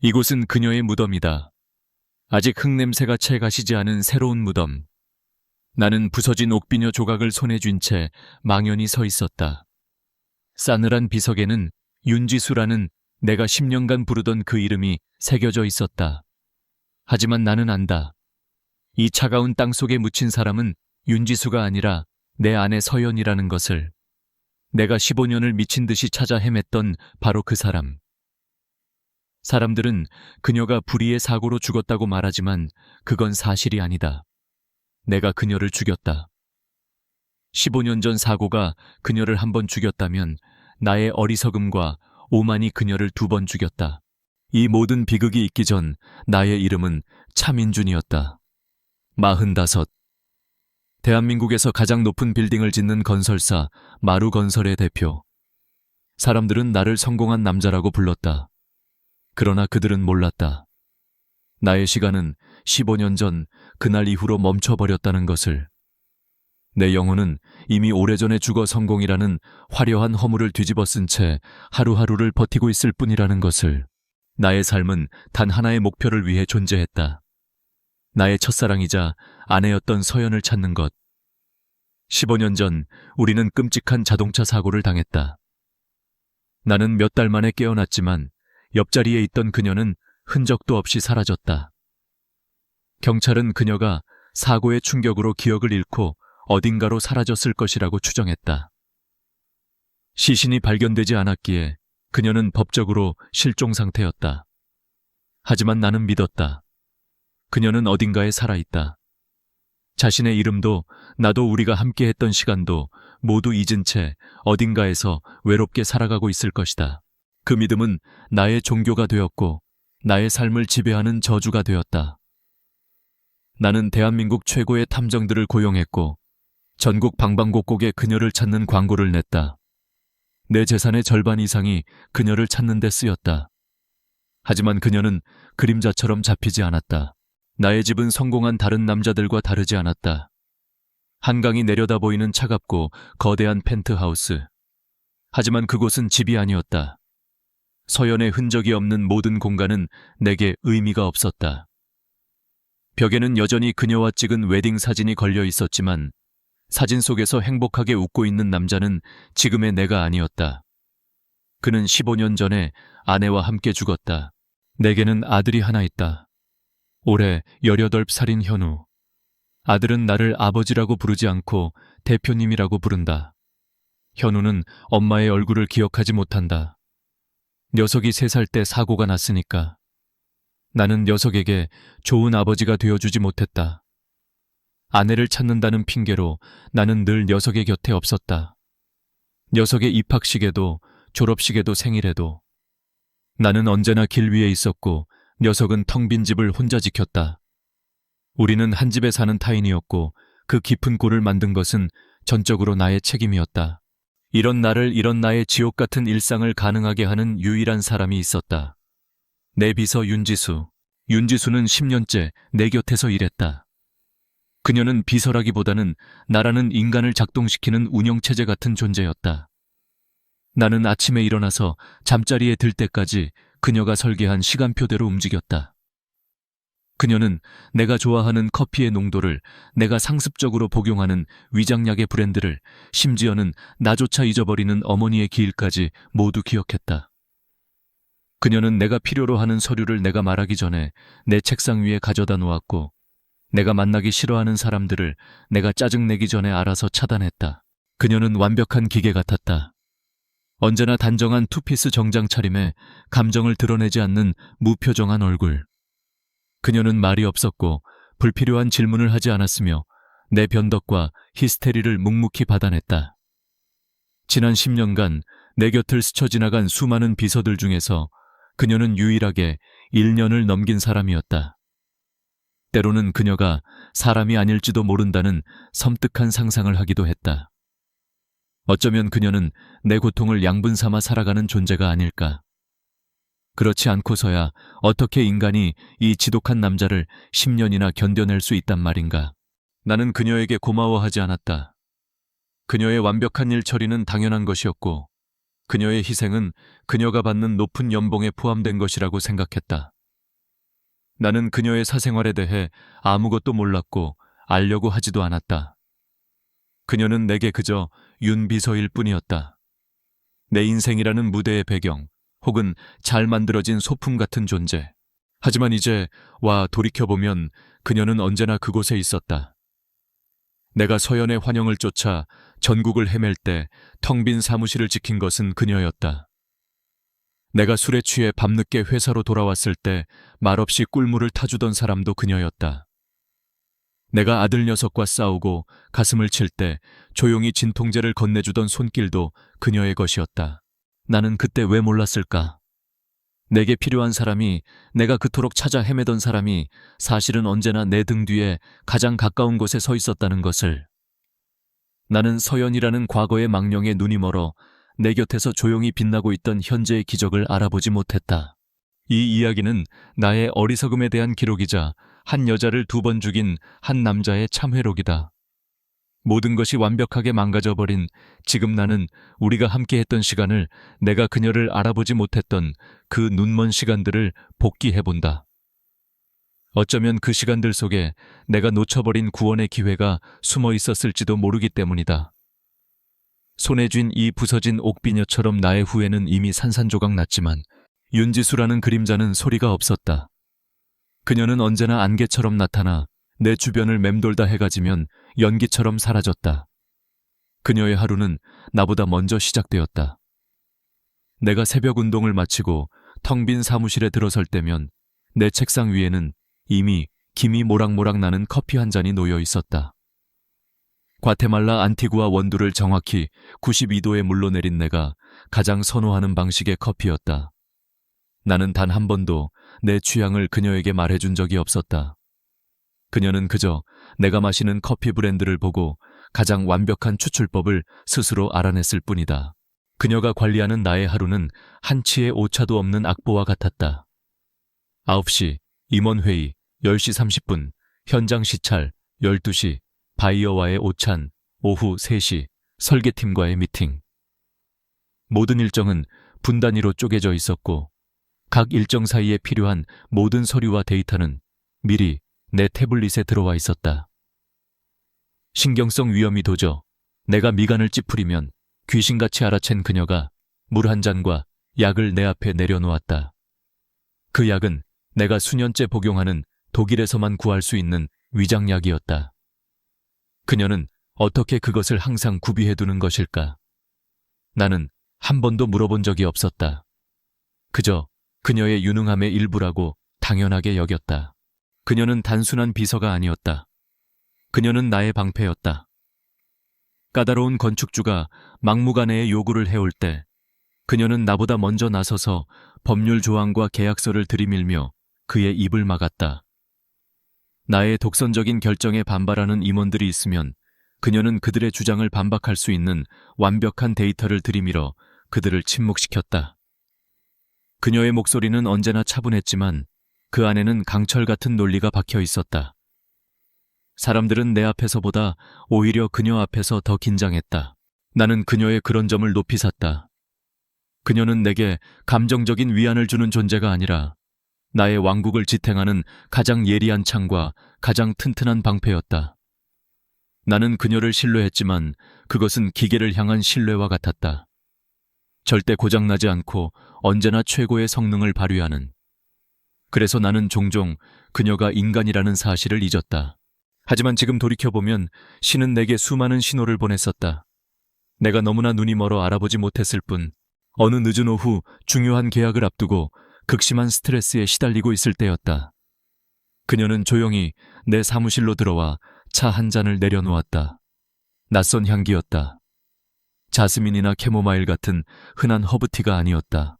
이곳은 그녀의 무덤이다. 아직 흙냄새가 채 가시지 않은 새로운 무덤. 나는 부서진 옥비녀 조각을 손에 쥔 채 망연히 서 있었다. 싸늘한 비석에는 윤지수라는 내가 10년간 부르던 그 이름이 새겨져 있었다. 하지만 나는 안다. 이 차가운 땅 속에 묻힌 사람은 윤지수가 아니라 내 아내 서연이라는 것을. 내가 15년을 미친 듯이 찾아 헤맸던 바로 그 사람. 사람들은 그녀가 불의의 사고로 죽었다고 말하지만 그건 사실이 아니다. 내가 그녀를 죽였다. 15년 전 사고가 그녀를 한 번 죽였다면 나의 어리석음과 오만이 그녀를 2번 죽였다. 이 모든 비극이 있기 전 나의 이름은 차민준이었다. 45. 대한민국에서 가장 높은 빌딩을 짓는 건설사 마루건설의 대표. 사람들은 나를 성공한 남자라고 불렀다. 그러나 그들은 몰랐다. 나의 시간은 15년 전 그날 이후로 멈춰버렸다는 것을. 내 영혼은 이미 오래전에 죽어 성공이라는 화려한 허물을 뒤집어 쓴 채 하루하루를 버티고 있을 뿐이라는 것을. 나의 삶은 단 하나의 목표를 위해 존재했다. 나의 첫사랑이자 아내였던 서연을 찾는 것. 15년 전 우리는 끔찍한 자동차 사고를 당했다. 나는 몇 달 만에 깨어났지만 옆자리에 있던 그녀는 흔적도 없이 사라졌다. 경찰은 그녀가 사고의 충격으로 기억을 잃고 어딘가로 사라졌을 것이라고 추정했다. 시신이 발견되지 않았기에 그녀는 법적으로 실종 상태였다. 하지만 나는 믿었다. 그녀는 어딘가에 살아있다. 자신의 이름도 나도 우리가 함께했던 시간도 모두 잊은 채 어딘가에서 외롭게 살아가고 있을 것이다. 그 믿음은 나의 종교가 되었고 나의 삶을 지배하는 저주가 되었다. 나는 대한민국 최고의 탐정들을 고용했고 전국 방방곡곡에 그녀를 찾는 광고를 냈다. 내 재산의 절반 이상이 그녀를 찾는 데 쓰였다. 하지만 그녀는 그림자처럼 잡히지 않았다. 나의 집은 성공한 다른 남자들과 다르지 않았다. 한강이 내려다 보이는 차갑고 거대한 펜트하우스. 하지만 그곳은 집이 아니었다. 서연의 흔적이 없는 모든 공간은 내게 의미가 없었다. 벽에는 여전히 그녀와 찍은 웨딩 사진이 걸려 있었지만 사진 속에서 행복하게 웃고 있는 남자는 지금의 내가 아니었다. 그는 15년 전에 아내와 함께 죽었다. 내게는 아들이 하나 있다. 올해 18살인 현우. 아들은 나를 아버지라고 부르지 않고 대표님이라고 부른다. 현우는 엄마의 얼굴을 기억하지 못한다. 녀석이 3살 때 사고가 났으니까. 나는 녀석에게 좋은 아버지가 되어주지 못했다. 아내를 찾는다는 핑계로 나는 늘 녀석의 곁에 없었다. 녀석의 입학식에도 졸업식에도 생일에도. 나는 언제나 길 위에 있었고 녀석은 텅 빈 집을 혼자 지켰다. 우리는 한 집에 사는 타인이었고 그 깊은 골을 만든 것은 전적으로 나의 책임이었다. 이런 나의 지옥 같은 일상을 가능하게 하는 유일한 사람이 있었다. 내 비서 윤지수. 윤지수는 10년째 내 곁에서 일했다. 그녀는 비서라기보다는 나라는 인간을 작동시키는 운영체제 같은 존재였다. 나는 아침에 일어나서 잠자리에 들 때까지 그녀가 설계한 시간표대로 움직였다. 그녀는 내가 좋아하는 커피의 농도를, 내가 상습적으로 복용하는 위장약의 브랜드를, 심지어는 나조차 잊어버리는 어머니의 기일까지 모두 기억했다. 그녀는 내가 필요로 하는 서류를 내가 말하기 전에 내 책상 위에 가져다 놓았고 내가 만나기 싫어하는 사람들을 내가 짜증내기 전에 알아서 차단했다. 그녀는 완벽한 기계 같았다. 언제나 단정한 투피스 정장 차림에 감정을 드러내지 않는 무표정한 얼굴. 그녀는 말이 없었고 불필요한 질문을 하지 않았으며 내 변덕과 히스테리를 묵묵히 받아냈다. 지난 10년간 내 곁을 스쳐 지나간 수많은 비서들 중에서 그녀는 유일하게 1년을 넘긴 사람이었다. 때로는 그녀가 사람이 아닐지도 모른다는 섬뜩한 상상을 하기도 했다. 어쩌면 그녀는 내 고통을 양분 삼아 살아가는 존재가 아닐까. 그렇지 않고서야 어떻게 인간이 이 지독한 남자를 10년이나 견뎌낼 수 있단 말인가. 나는 그녀에게 고마워하지 않았다. 그녀의 완벽한 일 처리는 당연한 것이었고 그녀의 희생은 그녀가 받는 높은 연봉에 포함된 것이라고 생각했다. 나는 그녀의 사생활에 대해 아무것도 몰랐고 알려고 하지도 않았다. 그녀는 내게 그저 윤비서일 뿐이었다. 내 인생이라는 무대의 배경, 혹은 잘 만들어진 소품 같은 존재. 하지만 이제 돌이켜보면 그녀는 언제나 그곳에 있었다. 내가 서연의 환영을 쫓아 전국을 헤맬 때 텅 빈 사무실을 지킨 것은 그녀였다. 내가 술에 취해 밤늦게 회사로 돌아왔을 때 말없이 꿀물을 타주던 사람도 그녀였다. 내가 아들 녀석과 싸우고 가슴을 칠 때 조용히 진통제를 건네주던 손길도 그녀의 것이었다. 나는 그때 왜 몰랐을까? 내게 필요한 사람이, 내가 그토록 찾아 헤매던 사람이 사실은 언제나 내 등 뒤에 가장 가까운 곳에 서 있었다는 것을. 나는 서연이라는 과거의 망령에 눈이 멀어 내 곁에서 조용히 빛나고 있던 현재의 기적을 알아보지 못했다. 이 이야기는 나의 어리석음에 대한 기록이자 한 여자를 2번 죽인 한 남자의 참회록이다. 모든 것이 완벽하게 망가져버린 지금 나는 우리가 함께했던 시간을, 내가 그녀를 알아보지 못했던 그 눈먼 시간들을 복기해본다. 어쩌면 그 시간들 속에 내가 놓쳐버린 구원의 기회가 숨어 있었을지도 모르기 때문이다. 손에 쥔 이 부서진 옥비녀처럼 나의 후회는 이미 산산조각 났지만 윤지수라는 그림자는 소리가 없었다. 그녀는 언제나 안개처럼 나타나 내 주변을 맴돌다 해가 지면 연기처럼 사라졌다. 그녀의 하루는 나보다 먼저 시작되었다. 내가 새벽 운동을 마치고 텅 빈 사무실에 들어설 때면 내 책상 위에는 이미 김이 모락모락 나는 커피 한 잔이 놓여 있었다. 과테말라 안티구아 원두를 정확히 92도에 물로 내린 내가 가장 선호하는 방식의 커피였다. 나는 단 한 번도 내 취향을 그녀에게 말해준 적이 없었다. 그녀는 그저 내가 마시는 커피 브랜드를 보고 가장 완벽한 추출법을 스스로 알아냈을 뿐이다. 그녀가 관리하는 나의 하루는 한치의 오차도 없는 악보와 같았다. 9시 임원회의, 10시 30분, 현장 시찰, 12시, 바이어와의 오찬, 오후 3시, 설계팀과의 미팅. 모든 일정은 분 단위로 쪼개져 있었고 각 일정 사이에 필요한 모든 서류와 데이터는 미리 내 태블릿에 들어와 있었다. 신경성 위험이 도져 내가 미간을 찌푸리면 귀신같이 알아챈 그녀가 물 한 잔과 약을 내 앞에 내려놓았다. 그 약은 내가 수년째 복용하는 독일에서만 구할 수 있는 위장약이었다. 그녀는 어떻게 그것을 항상 구비해두는 것일까? 나는 한 번도 물어본 적이 없었다. 그저 그녀의 유능함의 일부라고 당연하게 여겼다. 그녀는 단순한 비서가 아니었다. 그녀는 나의 방패였다. 까다로운 건축주가 막무가내의 요구를 해올 때 그녀는 나보다 먼저 나서서 법률 조항과 계약서를 들이밀며 그의 입을 막았다. 나의 독선적인 결정에 반발하는 임원들이 있으면 그녀는 그들의 주장을 반박할 수 있는 완벽한 데이터를 들이밀어 그들을 침묵시켰다. 그녀의 목소리는 언제나 차분했지만 그 안에는 강철 같은 논리가 박혀 있었다. 사람들은 내 앞에서보다 오히려 그녀 앞에서 더 긴장했다. 나는 그녀의 그런 점을 높이 샀다. 그녀는 내게 감정적인 위안을 주는 존재가 아니라 나의 왕국을 지탱하는 가장 예리한 창과 가장 튼튼한 방패였다. 나는 그녀를 신뢰했지만 그것은 기계를 향한 신뢰와 같았다. 절대 고장나지 않고 언제나 최고의 성능을 발휘하는. 그래서 나는 종종 그녀가 인간이라는 사실을 잊었다. 하지만 지금 돌이켜보면 신은 내게 수많은 신호를 보냈었다. 내가 너무나 눈이 멀어 알아보지 못했을 뿐 어느 늦은 오후 중요한 계약을 앞두고 극심한 스트레스에 시달리고 있을 때였다. 그녀는 조용히 내 사무실로 들어와 차 한 잔을 내려놓았다. 낯선 향기였다. 자스민이나 캐모마일 같은 흔한 허브티가 아니었다.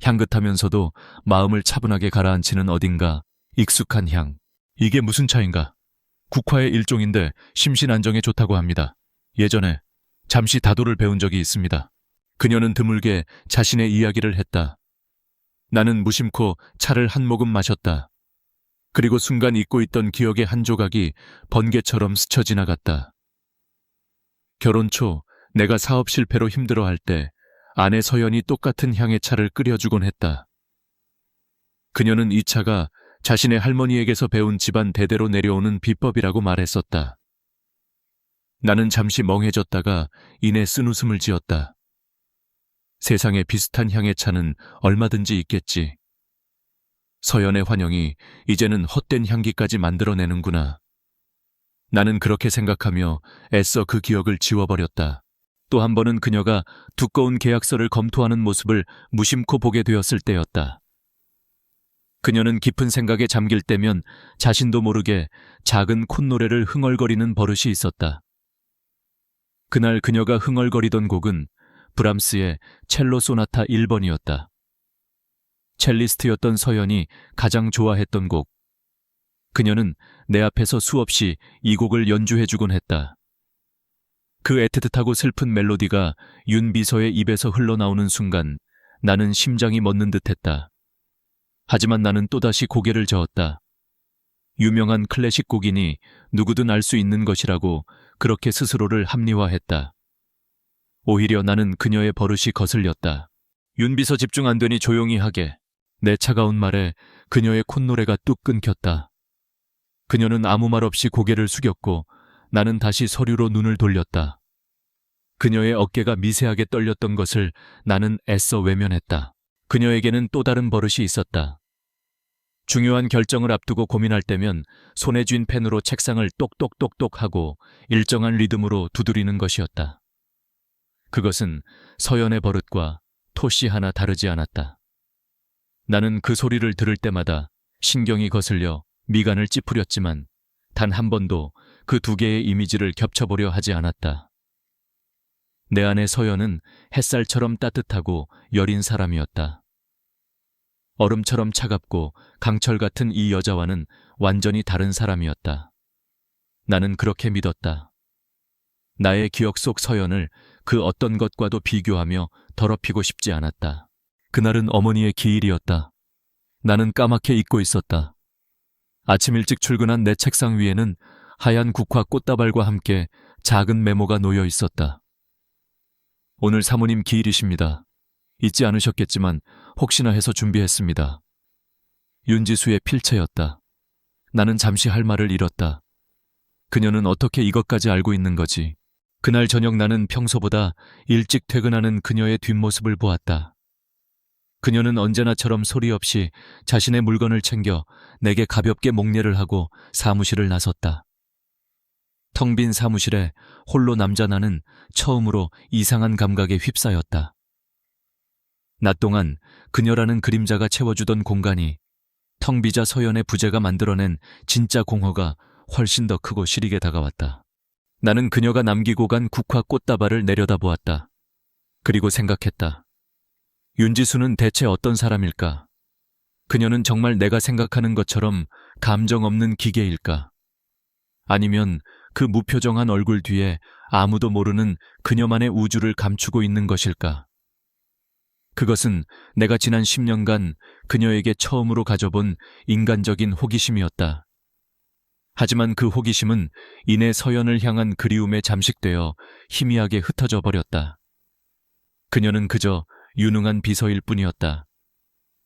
향긋하면서도 마음을 차분하게 가라앉히는 어딘가 익숙한 향. 이게 무슨 차인가? 국화의 일종인데 심신안정에 좋다고 합니다. 예전에 잠시 다도를 배운 적이 있습니다. 그녀는 드물게 자신의 이야기를 했다. 나는 무심코 차를 한 모금 마셨다. 그리고 순간 잊고 있던 기억의 한 조각이 번개처럼 스쳐 지나갔다. 결혼 초 내가 사업 실패로 힘들어할 때 아내 서연이 똑같은 향의 차를 끓여주곤 했다. 그녀는 이 차가 자신의 할머니에게서 배운 집안 대대로 내려오는 비법이라고 말했었다. 나는 잠시 멍해졌다가 이내 쓴웃음을 지었다. 세상에 비슷한 향의 차는 얼마든지 있겠지. 서연의 환영이 이제는 헛된 향기까지 만들어내는구나. 나는 그렇게 생각하며 애써 그 기억을 지워버렸다. 또 한 번은 그녀가 두꺼운 계약서를 검토하는 모습을 무심코 보게 되었을 때였다. 그녀는 깊은 생각에 잠길 때면 자신도 모르게 작은 콧노래를 흥얼거리는 버릇이 있었다. 그날 그녀가 흥얼거리던 곡은 브람스의 첼로 소나타 1번이었다. 첼리스트였던 서연이 가장 좋아했던 곡. 그녀는 내 앞에서 수없이 이 곡을 연주해주곤 했다. 그 애틋하고 슬픈 멜로디가 윤비서의 입에서 흘러나오는 순간 나는 심장이 멎는 듯했다. 하지만 나는 또다시 고개를 저었다. 유명한 클래식 곡이니 누구든 알 수 있는 것이라고 그렇게 스스로를 합리화했다. 오히려 나는 그녀의 버릇이 거슬렸다. 윤비서 집중 안 되니 조용히 하게. 내 차가운 말에 그녀의 콧노래가 뚝 끊겼다. 그녀는 아무 말 없이 고개를 숙였고 나는 다시 서류로 눈을 돌렸다. 그녀의 어깨가 미세하게 떨렸던 것을 나는 애써 외면했다. 그녀에게는 또 다른 버릇이 있었다. 중요한 결정을 앞두고 고민할 때면 손에 쥔 펜으로 책상을 똑똑똑똑 하고 일정한 리듬으로 두드리는 것이었다. 그것은 서연의 버릇과 토씨 하나 다르지 않았다. 나는 그 소리를 들을 때마다 신경이 거슬려 미간을 찌푸렸지만 단 한 번도 그 두 개의 이미지를 겹쳐보려 하지 않았다. 내 안의 서연은 햇살처럼 따뜻하고 여린 사람이었다. 얼음처럼 차갑고 강철 같은 이 여자와는 완전히 다른 사람이었다. 나는 그렇게 믿었다. 나의 기억 속 서연을 그 어떤 것과도 비교하며 더럽히고 싶지 않았다. 그날은 어머니의 기일이었다. 나는 까맣게 잊고 있었다. 아침 일찍 출근한 내 책상 위에는 하얀 국화 꽃다발과 함께 작은 메모가 놓여 있었다. 오늘 사모님 기일이십니다. 잊지 않으셨겠지만 혹시나 해서 준비했습니다. 윤지수의 필체였다. 나는 잠시 할 말을 잃었다. 그녀는 어떻게 이것까지 알고 있는 거지? 그날 저녁 나는 평소보다 일찍 퇴근하는 그녀의 뒷모습을 보았다. 그녀는 언제나처럼 소리 없이 자신의 물건을 챙겨 내게 가볍게 목례를 하고 사무실을 나섰다. 텅 빈 사무실에 홀로 남자 나는 처음으로 이상한 감각에 휩싸였다. 낮 동안 그녀라는 그림자가 채워주던 공간이 텅 비자 서연의 부재가 만들어낸 진짜 공허가 훨씬 더 크고 시리게 다가왔다. 나는 그녀가 남기고 간 국화 꽃다발을 내려다보았다. 그리고 생각했다. 윤지수는 대체 어떤 사람일까? 그녀는 정말 내가 생각하는 것처럼 감정 없는 기계일까? 아니면 그 무표정한 얼굴 뒤에 아무도 모르는 그녀만의 우주를 감추고 있는 것일까? 그것은 내가 지난 10년간 그녀에게 처음으로 가져본 인간적인 호기심이었다. 하지만 그 호기심은 이내 서연을 향한 그리움에 잠식되어 희미하게 흩어져 버렸다. 그녀는 그저 유능한 비서일 뿐이었다.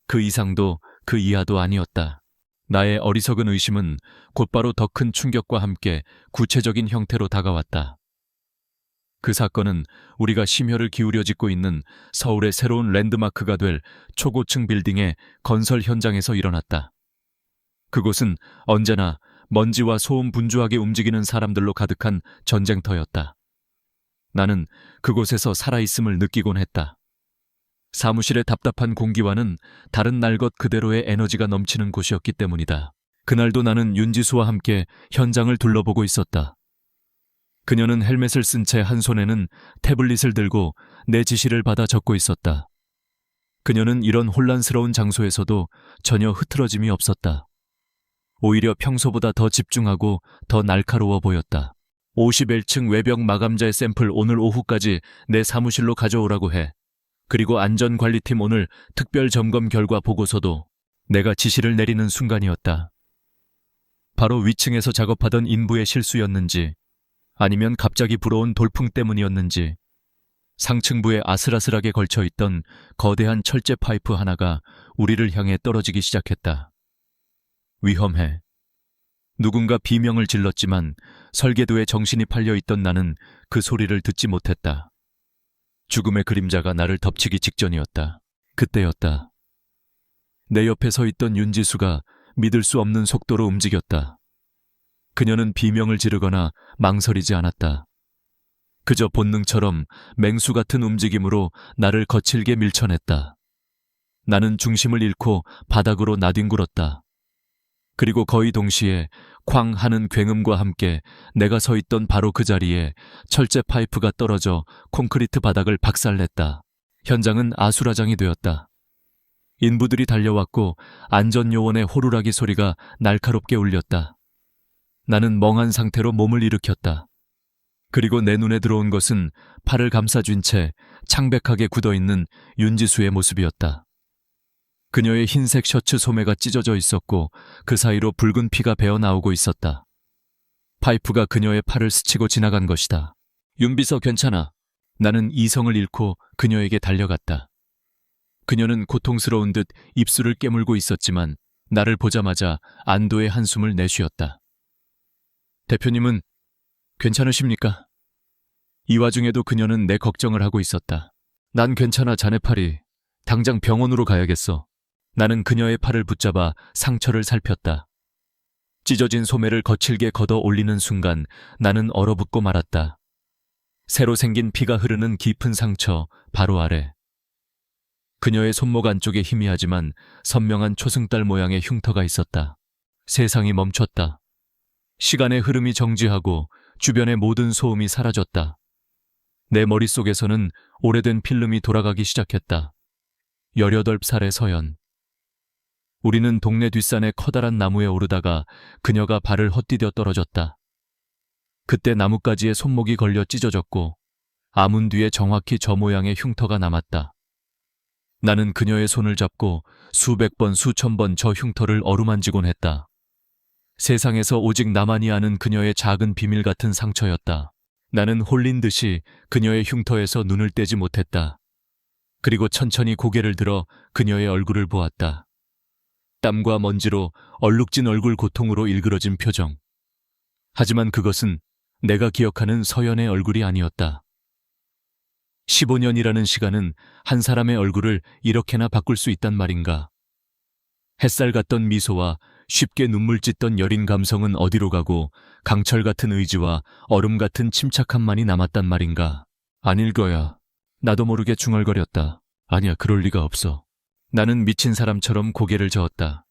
그 이상도 그 이하도 아니었다. 나의 어리석은 의심은 곧바로 더 큰 충격과 함께 구체적인 형태로 다가왔다. 그 사건은 우리가 심혈을 기울여 짓고 있는 서울의 새로운 랜드마크가 될 초고층 빌딩의 건설 현장에서 일어났다. 그곳은 언제나 먼지와 소음 분주하게 움직이는 사람들로 가득한 전쟁터였다. 나는 그곳에서 살아있음을 느끼곤 했다. 사무실의 답답한 공기와는 다른 날 것 그대로의 에너지가 넘치는 곳이었기 때문이다. 그날도 나는 윤지수와 함께 현장을 둘러보고 있었다. 그녀는 헬멧을 쓴 채 한 손에는 태블릿을 들고 내 지시를 받아 적고 있었다. 그녀는 이런 혼란스러운 장소에서도 전혀 흐트러짐이 없었다. 오히려 평소보다 더 집중하고 더 날카로워 보였다. 51층 외벽 마감재 샘플 오늘 오후까지 내 사무실로 가져오라고 해. 그리고 안전관리팀 오늘 특별 점검 결과 보고서도. 내가 지시를 내리는 순간이었다. 바로 위층에서 작업하던 인부의 실수였는지 아니면 갑자기 불어온 돌풍 때문이었는지 상층부에 아슬아슬하게 걸쳐있던 거대한 철제 파이프 하나가 우리를 향해 떨어지기 시작했다. 위험해. 누군가 비명을 질렀지만 설계도에 정신이 팔려있던 나는 그 소리를 듣지 못했다. 죽음의 그림자가 나를 덮치기 직전이었다. 그때였다. 내 옆에 서 있던 윤지수가 믿을 수 없는 속도로 움직였다. 그녀는 비명을 지르거나 망설이지 않았다. 그저 본능처럼 맹수 같은 움직임으로 나를 거칠게 밀쳐냈다. 나는 중심을 잃고 바닥으로 나뒹굴었다. 그리고 거의 동시에 쾅 하는 굉음과 함께 내가 서 있던 바로 그 자리에 철제 파이프가 떨어져 콘크리트 바닥을 박살냈다. 현장은 아수라장이 되었다. 인부들이 달려왔고 안전요원의 호루라기 소리가 날카롭게 울렸다. 나는 멍한 상태로 몸을 일으켰다. 그리고 내 눈에 들어온 것은 팔을 감싸쥔 채 창백하게 굳어있는 윤지수의 모습이었다. 그녀의 흰색 셔츠 소매가 찢어져 있었고 그 사이로 붉은 피가 배어나오고 있었다. 파이프가 그녀의 팔을 스치고 지나간 것이다. 윤비서 괜찮아. 나는 이성을 잃고 그녀에게 달려갔다. 그녀는 고통스러운 듯 입술을 깨물고 있었지만 나를 보자마자 안도의 한숨을 내쉬었다. 대표님은 괜찮으십니까? 이 와중에도 그녀는 내 걱정을 하고 있었다. 난 괜찮아, 자네 팔이. 당장 병원으로 가야겠어. 나는 그녀의 팔을 붙잡아 상처를 살폈다. 찢어진 소매를 거칠게 걷어 올리는 순간 나는 얼어붙고 말았다. 새로 생긴 피가 흐르는 깊은 상처 바로 아래. 그녀의 손목 안쪽에 희미하지만 선명한 초승달 모양의 흉터가 있었다. 세상이 멈췄다. 시간의 흐름이 정지하고 주변의 모든 소음이 사라졌다. 내 머릿속에서는 오래된 필름이 돌아가기 시작했다. 18살의 서연. 우리는 동네 뒷산의 커다란 나무에 오르다가 그녀가 발을 헛디뎌 떨어졌다. 그때 나뭇가지에 손목이 걸려 찢어졌고 아문 뒤에 정확히 저 모양의 흉터가 남았다. 나는 그녀의 손을 잡고 수백 번, 수천 번 저 흉터를 어루만지곤 했다. 세상에서 오직 나만이 아는 그녀의 작은 비밀 같은 상처였다. 나는 홀린 듯이 그녀의 흉터에서 눈을 떼지 못했다. 그리고 천천히 고개를 들어 그녀의 얼굴을 보았다. 땀과 먼지로 얼룩진 얼굴, 고통으로 일그러진 표정. 하지만 그것은 내가 기억하는 서연의 얼굴이 아니었다. 15년이라는 시간은 한 사람의 얼굴을 이렇게나 바꿀 수 있단 말인가. 햇살 같던 미소와 쉽게 눈물 찢던 여린 감성은 어디로 가고 강철 같은 의지와 얼음 같은 침착함만이 남았단 말인가. 아닐 거야. 나도 모르게 중얼거렸다. 아니야, 그럴 리가 없어. 나는 미친 사람처럼 고개를 저었다.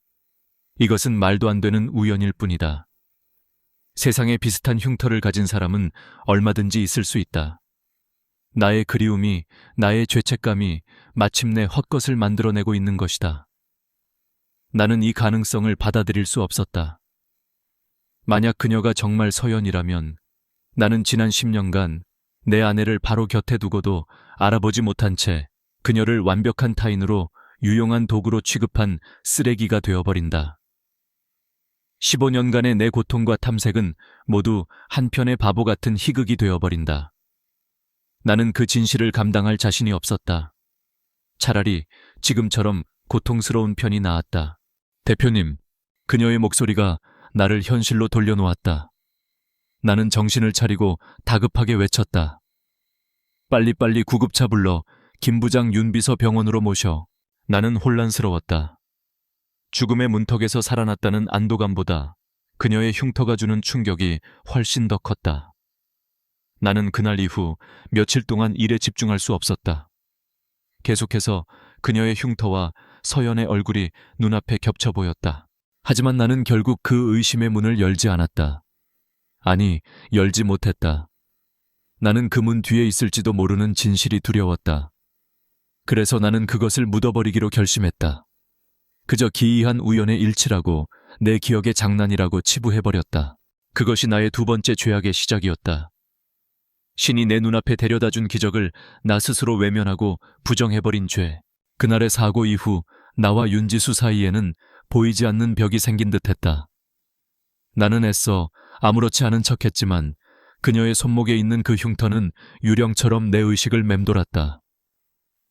이것은 말도 안 되는 우연일 뿐이다. 세상에 비슷한 흉터를 가진 사람은 얼마든지 있을 수 있다. 나의 그리움이, 나의 죄책감이 마침내 헛것을 만들어내고 있는 것이다. 나는 이 가능성을 받아들일 수 없었다. 만약 그녀가 정말 서연이라면 나는 지난 10년간 내 아내를 바로 곁에 두고도 알아보지 못한 채 그녀를 완벽한 타인으로 유용한 도구로 취급한 쓰레기가 되어버린다. 15년간의 내 고통과 탐색은 모두 한편의 바보 같은 희극이 되어버린다. 나는 그 진실을 감당할 자신이 없었다. 차라리 지금처럼 고통스러운 편이 나았다. 대표님, 그녀의 목소리가 나를 현실로 돌려놓았다. 나는 정신을 차리고 다급하게 외쳤다. 빨리빨리 구급차 불러 김 부장 윤비서 병원으로 모셔. 나는 혼란스러웠다. 죽음의 문턱에서 살아났다는 안도감보다 그녀의 흉터가 주는 충격이 훨씬 더 컸다. 나는 그날 이후 며칠 동안 일에 집중할 수 없었다. 계속해서 그녀의 흉터와 서연의 얼굴이 눈앞에 겹쳐 보였다. 하지만 나는 결국 그 의심의 문을 열지 않았다. 아니, 열지 못했다. 나는 그 문 뒤에 있을지도 모르는 진실이 두려웠다. 그래서 나는 그것을 묻어버리기로 결심했다. 그저 기이한 우연의 일치라고, 내 기억의 장난이라고 치부해버렸다. 그것이 나의 두 번째 죄악의 시작이었다. 신이 내 눈앞에 데려다준 기적을 나 스스로 외면하고 부정해버린 죄. 그날의 사고 이후 나와 윤지수 사이에는 보이지 않는 벽이 생긴 듯했다. 나는 애써 아무렇지 않은 척했지만 그녀의 손목에 있는 그 흉터는 유령처럼 내 의식을 맴돌았다.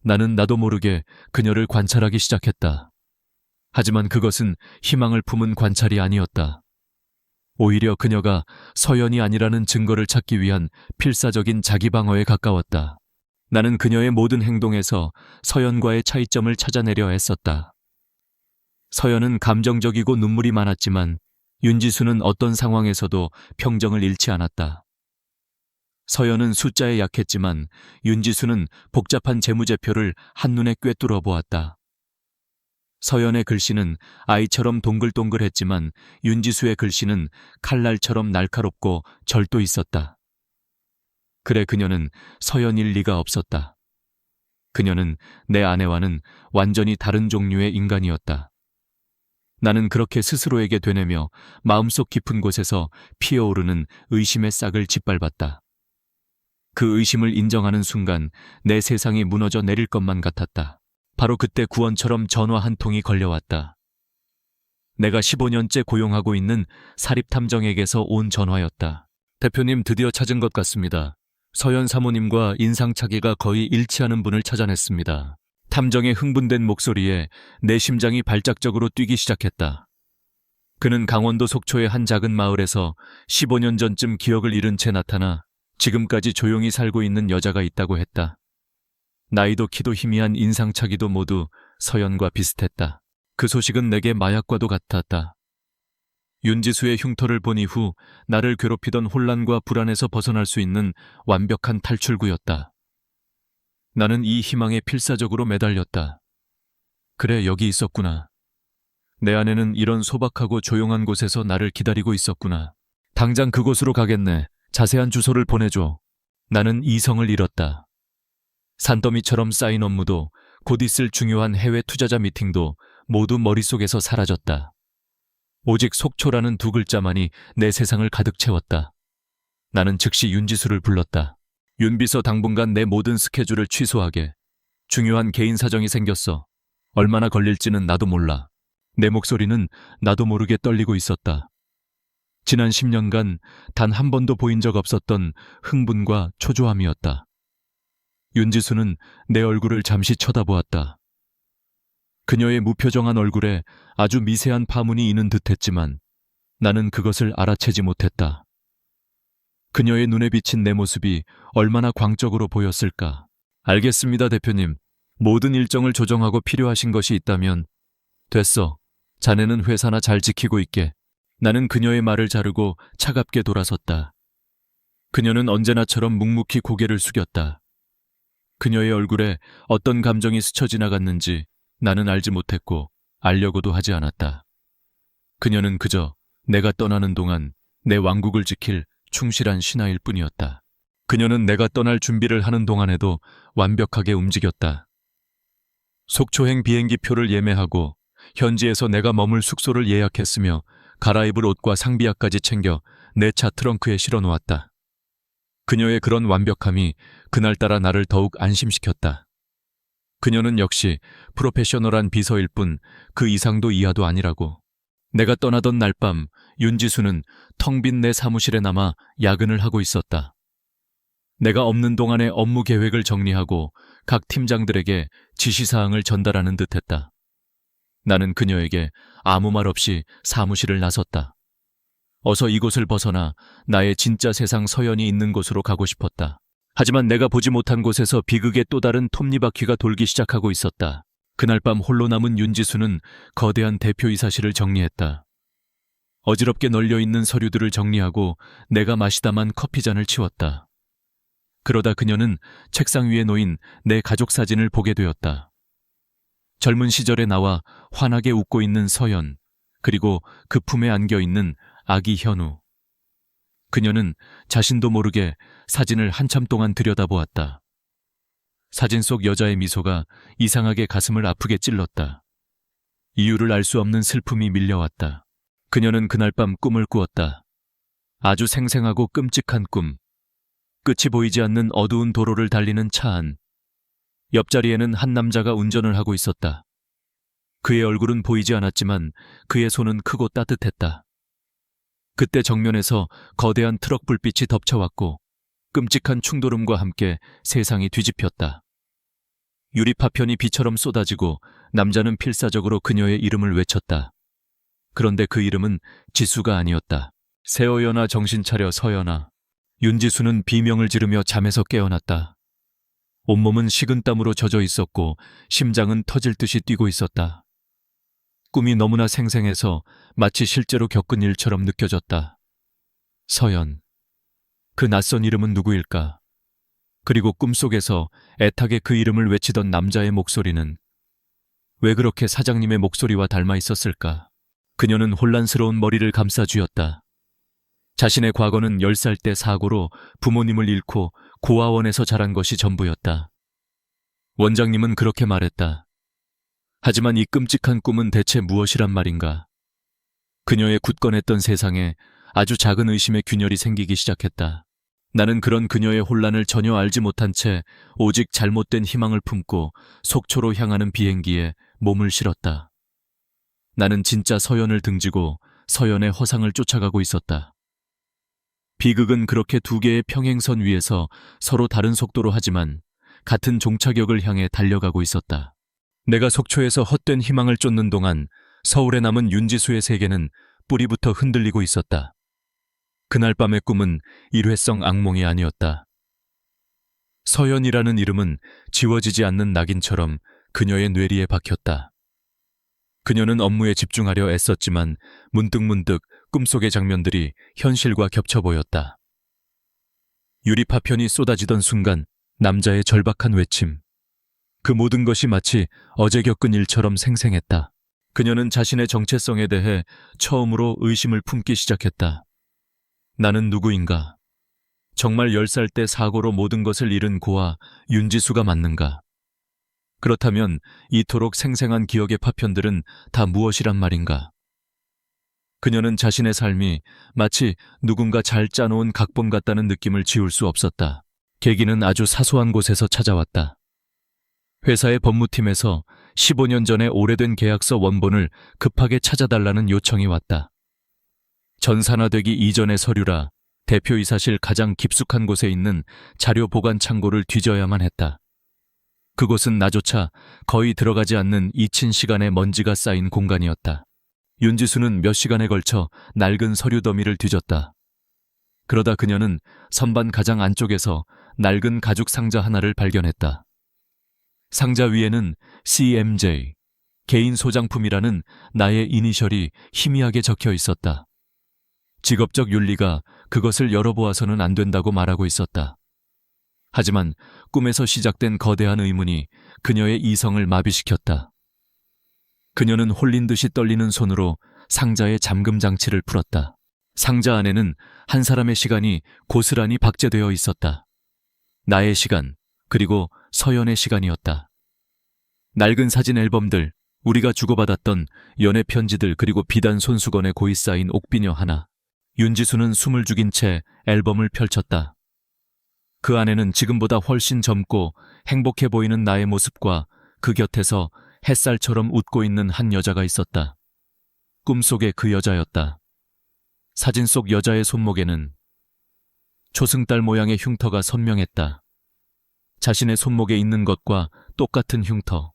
나는 나도 모르게 그녀를 관찰하기 시작했다. 하지만 그것은 희망을 품은 관찰이 아니었다. 오히려 그녀가 서연이 아니라는 증거를 찾기 위한 필사적인 자기방어에 가까웠다. 나는 그녀의 모든 행동에서 서연과의 차이점을 찾아내려 애썼다. 서연은 감정적이고 눈물이 많았지만 윤지수는 어떤 상황에서도 평정을 잃지 않았다. 서연은 숫자에 약했지만 윤지수는 복잡한 재무제표를 한눈에 꿰뚫어 보았다. 서연의 글씨는 아이처럼 동글동글했지만 윤지수의 글씨는 칼날처럼 날카롭고 절도 있었다. 그래 그녀는 서연일 리가 없었다. 그녀는 내 아내와는 완전히 다른 종류의 인간이었다. 나는 그렇게 스스로에게 되뇌며 마음속 깊은 곳에서 피어오르는 의심의 싹을 짓밟았다. 그 의심을 인정하는 순간 내 세상이 무너져 내릴 것만 같았다. 바로 그때 구원처럼 전화 한 통이 걸려왔다. 내가 15년째 고용하고 있는 사립탐정에게서 온 전화였다. 대표님 드디어 찾은 것 같습니다. 서연 사모님과 인상착의가 거의 일치하는 분을 찾아냈습니다. 탐정의 흥분된 목소리에 내 심장이 발작적으로 뛰기 시작했다. 그는 강원도 속초의 한 작은 마을에서 15년 전쯤 기억을 잃은 채 나타나 지금까지 조용히 살고 있는 여자가 있다고 했다. 나이도 키도 희미한 인상착의도 모두 서연과 비슷했다. 그 소식은 내게 마약과도 같았다. 윤지수의 흉터를 본 이후 나를 괴롭히던 혼란과 불안에서 벗어날 수 있는 완벽한 탈출구였다. 나는 이 희망에 필사적으로 매달렸다. 그래, 여기 있었구나. 내 아내는 이런 소박하고 조용한 곳에서 나를 기다리고 있었구나. 당장 그곳으로 가겠네. 자세한 주소를 보내줘. 나는 이성을 잃었다. 산더미처럼 쌓인 업무도 곧 있을 중요한 해외 투자자 미팅도 모두 머릿속에서 사라졌다. 오직 속초라는 두 글자만이 내 세상을 가득 채웠다. 나는 즉시 윤지수를 불렀다. 윤비서 당분간 내 모든 스케줄을 취소하게. 중요한 개인 사정이 생겼어. 얼마나 걸릴지는 나도 몰라. 내 목소리는 나도 모르게 떨리고 있었다. 지난 10년간 단 한 번도 보인 적 없었던 흥분과 초조함이었다. 윤지수는 내 얼굴을 잠시 쳐다보았다. 그녀의 무표정한 얼굴에 아주 미세한 파문이 있는 듯했지만 나는 그것을 알아채지 못했다. 그녀의 눈에 비친 내 모습이 얼마나 광적으로 보였을까. 알겠습니다, 대표님. 모든 일정을 조정하고 필요하신 것이 있다면 됐어. 자네는 회사나 잘 지키고 있게. 나는 그녀의 말을 자르고 차갑게 돌아섰다. 그녀는 언제나처럼 묵묵히 고개를 숙였다. 그녀의 얼굴에 어떤 감정이 스쳐 지나갔는지 나는 알지 못했고 알려고도 하지 않았다. 그녀는 그저 내가 떠나는 동안 내 왕국을 지킬 충실한 신하일 뿐이었다. 그녀는 내가 떠날 준비를 하는 동안에도 완벽하게 움직였다. 속초행 비행기표를 예매하고 현지에서 내가 머물 숙소를 예약했으며 갈아입을 옷과 상비약까지 챙겨 내 차 트렁크에 실어놓았다. 그녀의 그런 완벽함이 그날따라 나를 더욱 안심시켰다. 그녀는 역시 프로페셔널한 비서일 뿐 그 이상도 이하도 아니라고. 내가 떠나던 날 밤 윤지수는 텅 빈 내 사무실에 남아 야근을 하고 있었다. 내가 없는 동안의 업무 계획을 정리하고 각 팀장들에게 지시사항을 전달하는 듯했다. 나는 그녀에게 아무 말 없이 사무실을 나섰다. 어서 이곳을 벗어나 나의 진짜 세상 서연이 있는 곳으로 가고 싶었다. 하지만 내가 보지 못한 곳에서 비극의 또 다른 톱니바퀴가 돌기 시작하고 있었다. 그날 밤 홀로 남은 윤지수는 거대한 대표이사실을 정리했다. 어지럽게 널려있는 서류들을 정리하고 내가 마시다만 커피잔을 치웠다. 그러다 그녀는 책상 위에 놓인 내 가족 사진을 보게 되었다. 젊은 시절의 나와 환하게 웃고 있는 서연, 그리고 그 품에 안겨있는 아기 현우. 그녀는 자신도 모르게 사진을 한참 동안 들여다보았다. 사진 속 여자의 미소가 이상하게 가슴을 아프게 찔렀다. 이유를 알 수 없는 슬픔이 밀려왔다. 그녀는 그날 밤 꿈을 꾸었다. 아주 생생하고 끔찍한 꿈. 끝이 보이지 않는 어두운 도로를 달리는 차 안. 옆자리에는 한 남자가 운전을 하고 있었다. 그의 얼굴은 보이지 않았지만 그의 손은 크고 따뜻했다. 그때 정면에서 거대한 트럭 불빛이 덮쳐왔고 끔찍한 충돌음과 함께 세상이 뒤집혔다. 유리 파편이 비처럼 쏟아지고 남자는 필사적으로 그녀의 이름을 외쳤다. 그런데 그 이름은 지수가 아니었다. 세어연아, 정신 차려, 서연아. 윤지수는 비명을 지르며 잠에서 깨어났다. 온몸은 식은땀으로 젖어 있었고 심장은 터질 듯이 뛰고 있었다. 꿈이 너무나 생생해서 마치 실제로 겪은 일처럼 느껴졌다. 서연. 그 낯선 이름은 누구일까? 그리고 꿈속에서 애타게 그 이름을 외치던 남자의 목소리는 왜 그렇게 사장님의 목소리와 닮아 있었을까? 그녀는 혼란스러운 머리를 감싸 쥐었다. 자신의 과거는 10살 때 사고로 부모님을 잃고 고아원에서 자란 것이 전부였다. 원장님은 그렇게 말했다. 하지만 이 끔찍한 꿈은 대체 무엇이란 말인가? 그녀의 굳건했던 세상에 아주 작은 의심의 균열이 생기기 시작했다. 나는 그런 그녀의 혼란을 전혀 알지 못한 채 오직 잘못된 희망을 품고 속초로 향하는 비행기에 몸을 실었다. 나는 진짜 서연을 등지고 서연의 허상을 쫓아가고 있었다. 비극은 그렇게 두 개의 평행선 위에서 서로 다른 속도로 하지만 같은 종착역을 향해 달려가고 있었다. 내가 속초에서 헛된 희망을 쫓는 동안 서울에 남은 윤지수의 세계는 뿌리부터 흔들리고 있었다. 그날 밤의 꿈은 일회성 악몽이 아니었다. 서연이라는 이름은 지워지지 않는 낙인처럼 그녀의 뇌리에 박혔다. 그녀는 업무에 집중하려 애썼지만 문득문득 꿈속의 장면들이 현실과 겹쳐 보였다. 유리 파편이 쏟아지던 순간 남자의 절박한 외침. 그 모든 것이 마치 어제 겪은 일처럼 생생했다. 그녀는 자신의 정체성에 대해 처음으로 의심을 품기 시작했다. 나는 누구인가? 정말 10살 때 사고로 모든 것을 잃은 고아 윤지수가 맞는가? 그렇다면 이토록 생생한 기억의 파편들은 다 무엇이란 말인가? 그녀는 자신의 삶이 마치 누군가 잘 짜놓은 각본 같다는 느낌을 지울 수 없었다. 계기는 아주 사소한 곳에서 찾아왔다. 회사의 법무팀에서 15년 전에 오래된 계약서 원본을 급하게 찾아달라는 요청이 왔다. 전산화되기 이전의 서류라 대표이사실 가장 깊숙한 곳에 있는 자료 보관 창고를 뒤져야만 했다. 그곳은 나조차 거의 들어가지 않는 잊힌 시간의 먼지가 쌓인 공간이었다. 윤지수는 몇 시간에 걸쳐 낡은 서류 더미를 뒤졌다. 그러다 그녀는 선반 가장 안쪽에서 낡은 가죽 상자 하나를 발견했다. 상자 위에는 CMJ, 개인 소장품이라는 나의 이니셜이 희미하게 적혀 있었다. 직업적 윤리가 그것을 열어보아서는 안 된다고 말하고 있었다. 하지만 꿈에서 시작된 거대한 의문이 그녀의 이성을 마비시켰다. 그녀는 홀린 듯이 떨리는 손으로 상자의 잠금 장치를 풀었다. 상자 안에는 한 사람의 시간이 고스란히 박제되어 있었다. 나의 시간, 그리고 서연의 시간이었다. 낡은 사진 앨범들, 우리가 주고받았던 연애 편지들, 그리고 비단 손수건에 고이 쌓인 옥비녀 하나. 윤지수는 숨을 죽인 채 앨범을 펼쳤다. 그 안에는 지금보다 훨씬 젊고 행복해 보이는 나의 모습과 그 곁에서 햇살처럼 웃고 있는 한 여자가 있었다. 꿈속의 그 여자였다. 사진 속 여자의 손목에는 초승달 모양의 흉터가 선명했다. 자신의 손목에 있는 것과 똑같은 흉터.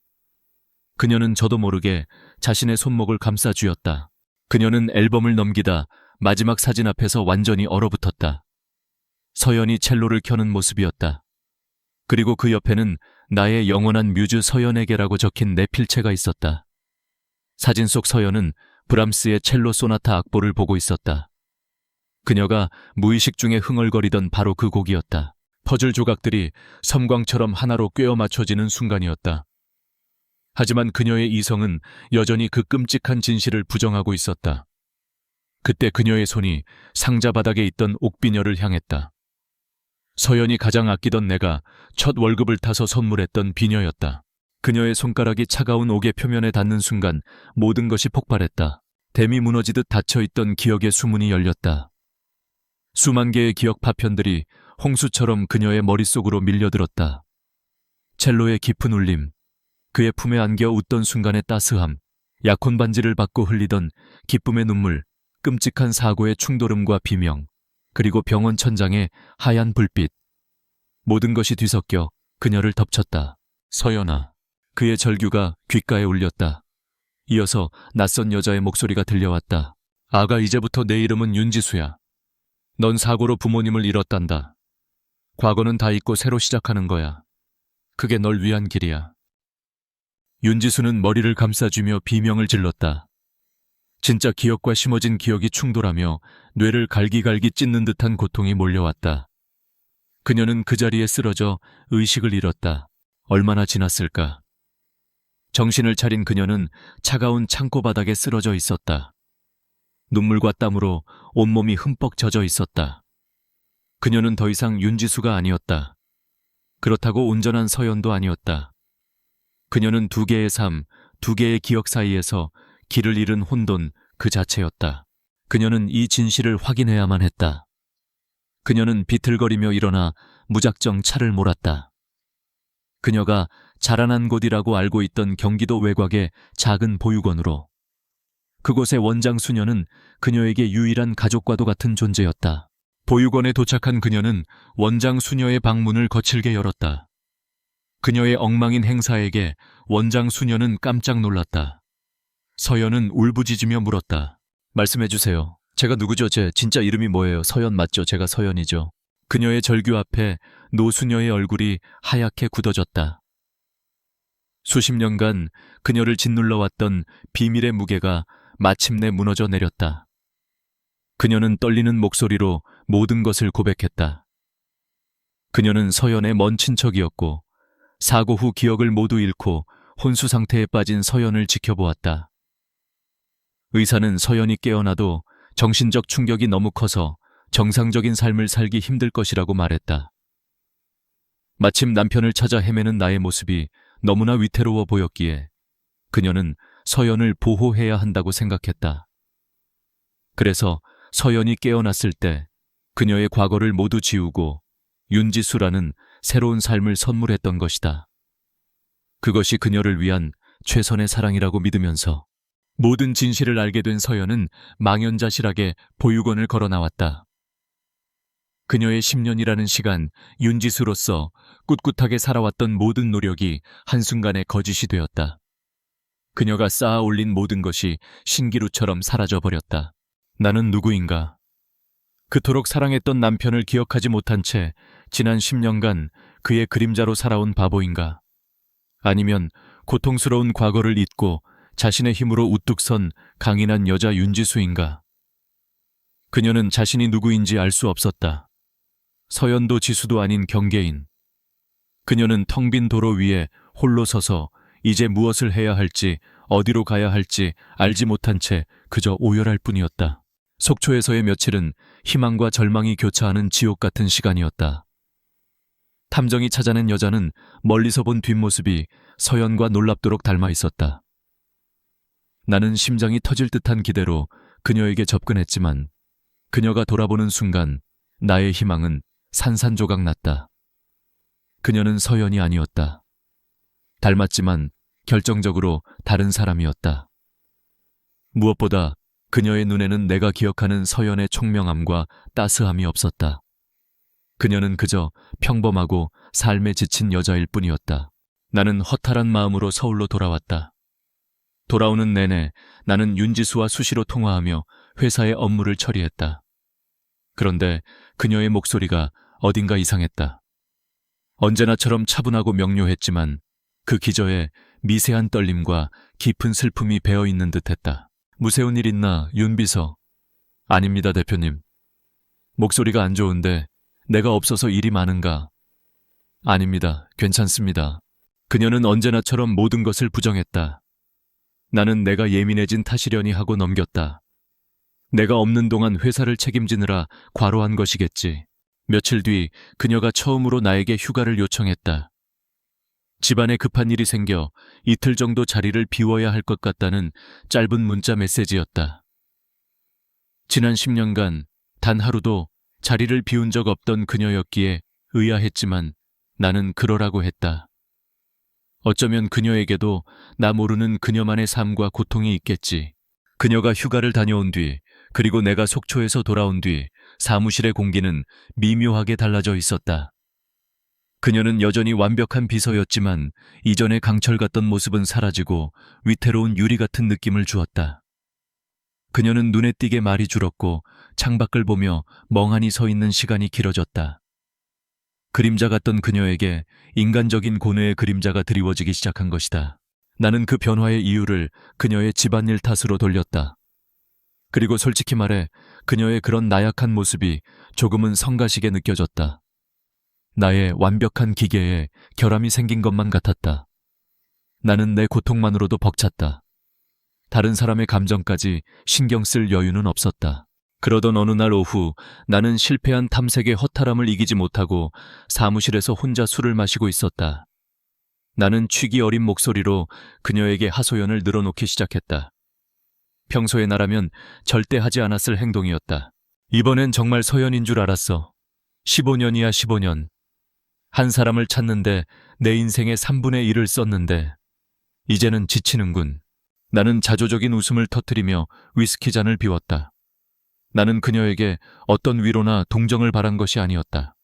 그녀는 저도 모르게 자신의 손목을 감싸 쥐었다. 그녀는 앨범을 넘기다 마지막 사진 앞에서 완전히 얼어붙었다. 서연이 첼로를 켜는 모습이었다. 그리고 그 옆에는 나의 영원한 뮤즈 서연에게라고 적힌 내 필체가 있었다. 사진 속 서연은 브람스의 첼로 소나타 악보를 보고 있었다. 그녀가 무의식 중에 흥얼거리던 바로 그 곡이었다. 퍼즐 조각들이 섬광처럼 하나로 꿰어 맞춰지는 순간이었다. 하지만 그녀의 이성은 여전히 그 끔찍한 진실을 부정하고 있었다. 그때 그녀의 손이 상자 바닥에 있던 옥비녀를 향했다. 서연이 가장 아끼던 내가 첫 월급을 타서 선물했던 비녀였다. 그녀의 손가락이 차가운 옥의 표면에 닿는 순간 모든 것이 폭발했다. 댐이 무너지듯 닫혀있던 기억의 수문이 열렸다. 수만 개의 기억 파편들이 홍수처럼 그녀의 머릿속으로 밀려들었다. 첼로의 깊은 울림, 그의 품에 안겨 웃던 순간의 따스함, 약혼 반지를 받고 흘리던 기쁨의 눈물, 끔찍한 사고의 충돌음과 비명, 그리고 병원 천장의 하얀 불빛. 모든 것이 뒤섞여 그녀를 덮쳤다. 서연아. 그의 절규가 귓가에 울렸다. 이어서 낯선 여자의 목소리가 들려왔다. 아가, 이제부터 내 이름은 윤지수야. 넌 사고로 부모님을 잃었단다. 과거는 다 잊고 새로 시작하는 거야. 그게 널 위한 길이야. 윤지수는 머리를 감싸주며 비명을 질렀다. 진짜 기억과 심어진 기억이 충돌하며 뇌를 갈기갈기 찢는 듯한 고통이 몰려왔다. 그녀는 그 자리에 쓰러져 의식을 잃었다. 얼마나 지났을까? 정신을 차린 그녀는 차가운 창고 바닥에 쓰러져 있었다. 눈물과 땀으로 온몸이 흠뻑 젖어 있었다. 그녀는 더 이상 윤지수가 아니었다. 그렇다고 온전한 서연도 아니었다. 그녀는 두 개의 삶, 두 개의 기억 사이에서 길을 잃은 혼돈 그 자체였다. 그녀는 이 진실을 확인해야만 했다. 그녀는 비틀거리며 일어나 무작정 차를 몰았다. 그녀가 자라난 곳이라고 알고 있던 경기도 외곽의 작은 보육원으로. 그곳의 원장 수녀는 그녀에게 유일한 가족과도 같은 존재였다. 보육원에 도착한 그녀는 원장 수녀의 방문을 거칠게 열었다. 그녀의 엉망인 행사에게 원장 수녀는 깜짝 놀랐다. 서연은 울부짖으며 물었다. 말씀해주세요. 제가 누구죠? 제 진짜 이름이 뭐예요? 서연 맞죠? 제가 서연이죠. 그녀의 절규 앞에 노수녀의 얼굴이 하얗게 굳어졌다. 수십 년간 그녀를 짓눌러왔던 비밀의 무게가 마침내 무너져 내렸다. 그녀는 떨리는 목소리로 모든 것을 고백했다. 그녀는 서연의 먼 친척이었고 사고 후 기억을 모두 잃고 혼수 상태에 빠진 서연을 지켜보았다. 의사는 서연이 깨어나도 정신적 충격이 너무 커서 정상적인 삶을 살기 힘들 것이라고 말했다. 마침 남편을 찾아 헤매는 나의 모습이 너무나 위태로워 보였기에 그녀는 서연을 보호해야 한다고 생각했다. 그래서 서연이 깨어났을 때 그녀의 과거를 모두 지우고 윤지수라는 새로운 삶을 선물했던 것이다. 그것이 그녀를 위한 최선의 사랑이라고 믿으면서 모든 진실을 알게 된 서연은 망연자실하게 보육원을 걸어 나왔다. 그녀의 10년이라는 시간, 윤지수로서 꿋꿋하게 살아왔던 모든 노력이 한순간에 거짓이 되었다. 그녀가 쌓아 올린 모든 것이 신기루처럼 사라져버렸다. 나는 누구인가? 그토록 사랑했던 남편을 기억하지 못한 채 지난 10년간 그의 그림자로 살아온 바보인가? 아니면 고통스러운 과거를 잊고 자신의 힘으로 우뚝 선 강인한 여자 윤지수인가? 그녀는 자신이 누구인지 알 수 없었다. 서연도 지수도 아닌 경계인. 그녀는 텅 빈 도로 위에 홀로 서서 이제 무엇을 해야 할지, 어디로 가야 할지 알지 못한 채 그저 오열할 뿐이었다. 속초에서의 며칠은 희망과 절망이 교차하는 지옥 같은 시간이었다. 탐정이 찾아낸 여자는 멀리서 본 뒷모습이 서연과 놀랍도록 닮아 있었다. 나는 심장이 터질 듯한 기대로 그녀에게 접근했지만 그녀가 돌아보는 순간 나의 희망은 산산조각 났다. 그녀는 서연이 아니었다. 닮았지만 결정적으로 다른 사람이었다. 무엇보다 그녀의 눈에는 내가 기억하는 서연의 총명함과 따스함이 없었다. 그녀는 그저 평범하고 삶에 지친 여자일 뿐이었다. 나는 허탈한 마음으로 서울로 돌아왔다. 돌아오는 내내 나는 윤지수와 수시로 통화하며 회사의 업무를 처리했다. 그런데 그녀의 목소리가 어딘가 이상했다. 언제나처럼 차분하고 명료했지만 그 기저에 미세한 떨림과 깊은 슬픔이 배어있는 듯했다. 무세운 일 있나, 윤 비서? 아닙니다, 대표님. 목소리가 안 좋은데 내가 없어서 일이 많은가? 아닙니다, 괜찮습니다. 그녀는 언제나처럼 모든 것을 부정했다. 나는 내가 예민해진 탓이려니 하고 넘겼다. 내가 없는 동안 회사를 책임지느라 과로한 것이겠지. 며칠 뒤 그녀가 처음으로 나에게 휴가를 요청했다. 집안에 급한 일이 생겨 이틀 정도 자리를 비워야 할 것 같다는 짧은 문자 메시지였다. 지난 10년간 단 하루도 자리를 비운 적 없던 그녀였기에 의아했지만 나는 그러라고 했다. 어쩌면 그녀에게도 나 모르는 그녀만의 삶과 고통이 있겠지. 그녀가 휴가를 다녀온 뒤, 그리고 내가 속초에서 돌아온 뒤 사무실의 공기는 미묘하게 달라져 있었다. 그녀는 여전히 완벽한 비서였지만 이전의 강철 같던 모습은 사라지고 위태로운 유리 같은 느낌을 주었다. 그녀는 눈에 띄게 말이 줄었고 창밖을 보며 멍하니 서 있는 시간이 길어졌다. 그림자 같던 그녀에게 인간적인 고뇌의 그림자가 드리워지기 시작한 것이다. 나는 그 변화의 이유를 그녀의 집안일 탓으로 돌렸다. 그리고 솔직히 말해 그녀의 그런 나약한 모습이 조금은 성가시게 느껴졌다. 나의 완벽한 기계에 결함이 생긴 것만 같았다. 나는 내 고통만으로도 벅찼다. 다른 사람의 감정까지 신경 쓸 여유는 없었다. 그러던 어느 날 오후 나는 실패한 탐색의 허탈함을 이기지 못하고 사무실에서 혼자 술을 마시고 있었다. 나는 취기 어린 목소리로 그녀에게 하소연을 늘어놓기 시작했다. 평소에 나라면 절대 하지 않았을 행동이었다. 이번엔 정말 서연인 줄 알았어. 15년이야 15년. 한 사람을 찾는데 내 인생의 3분의 1을 썼는데 이제는 지치는군. 나는 자조적인 웃음을 터뜨리며 위스키 잔을 비웠다. 나는 그녀에게 어떤 위로나 동정을 바란 것이 아니었다.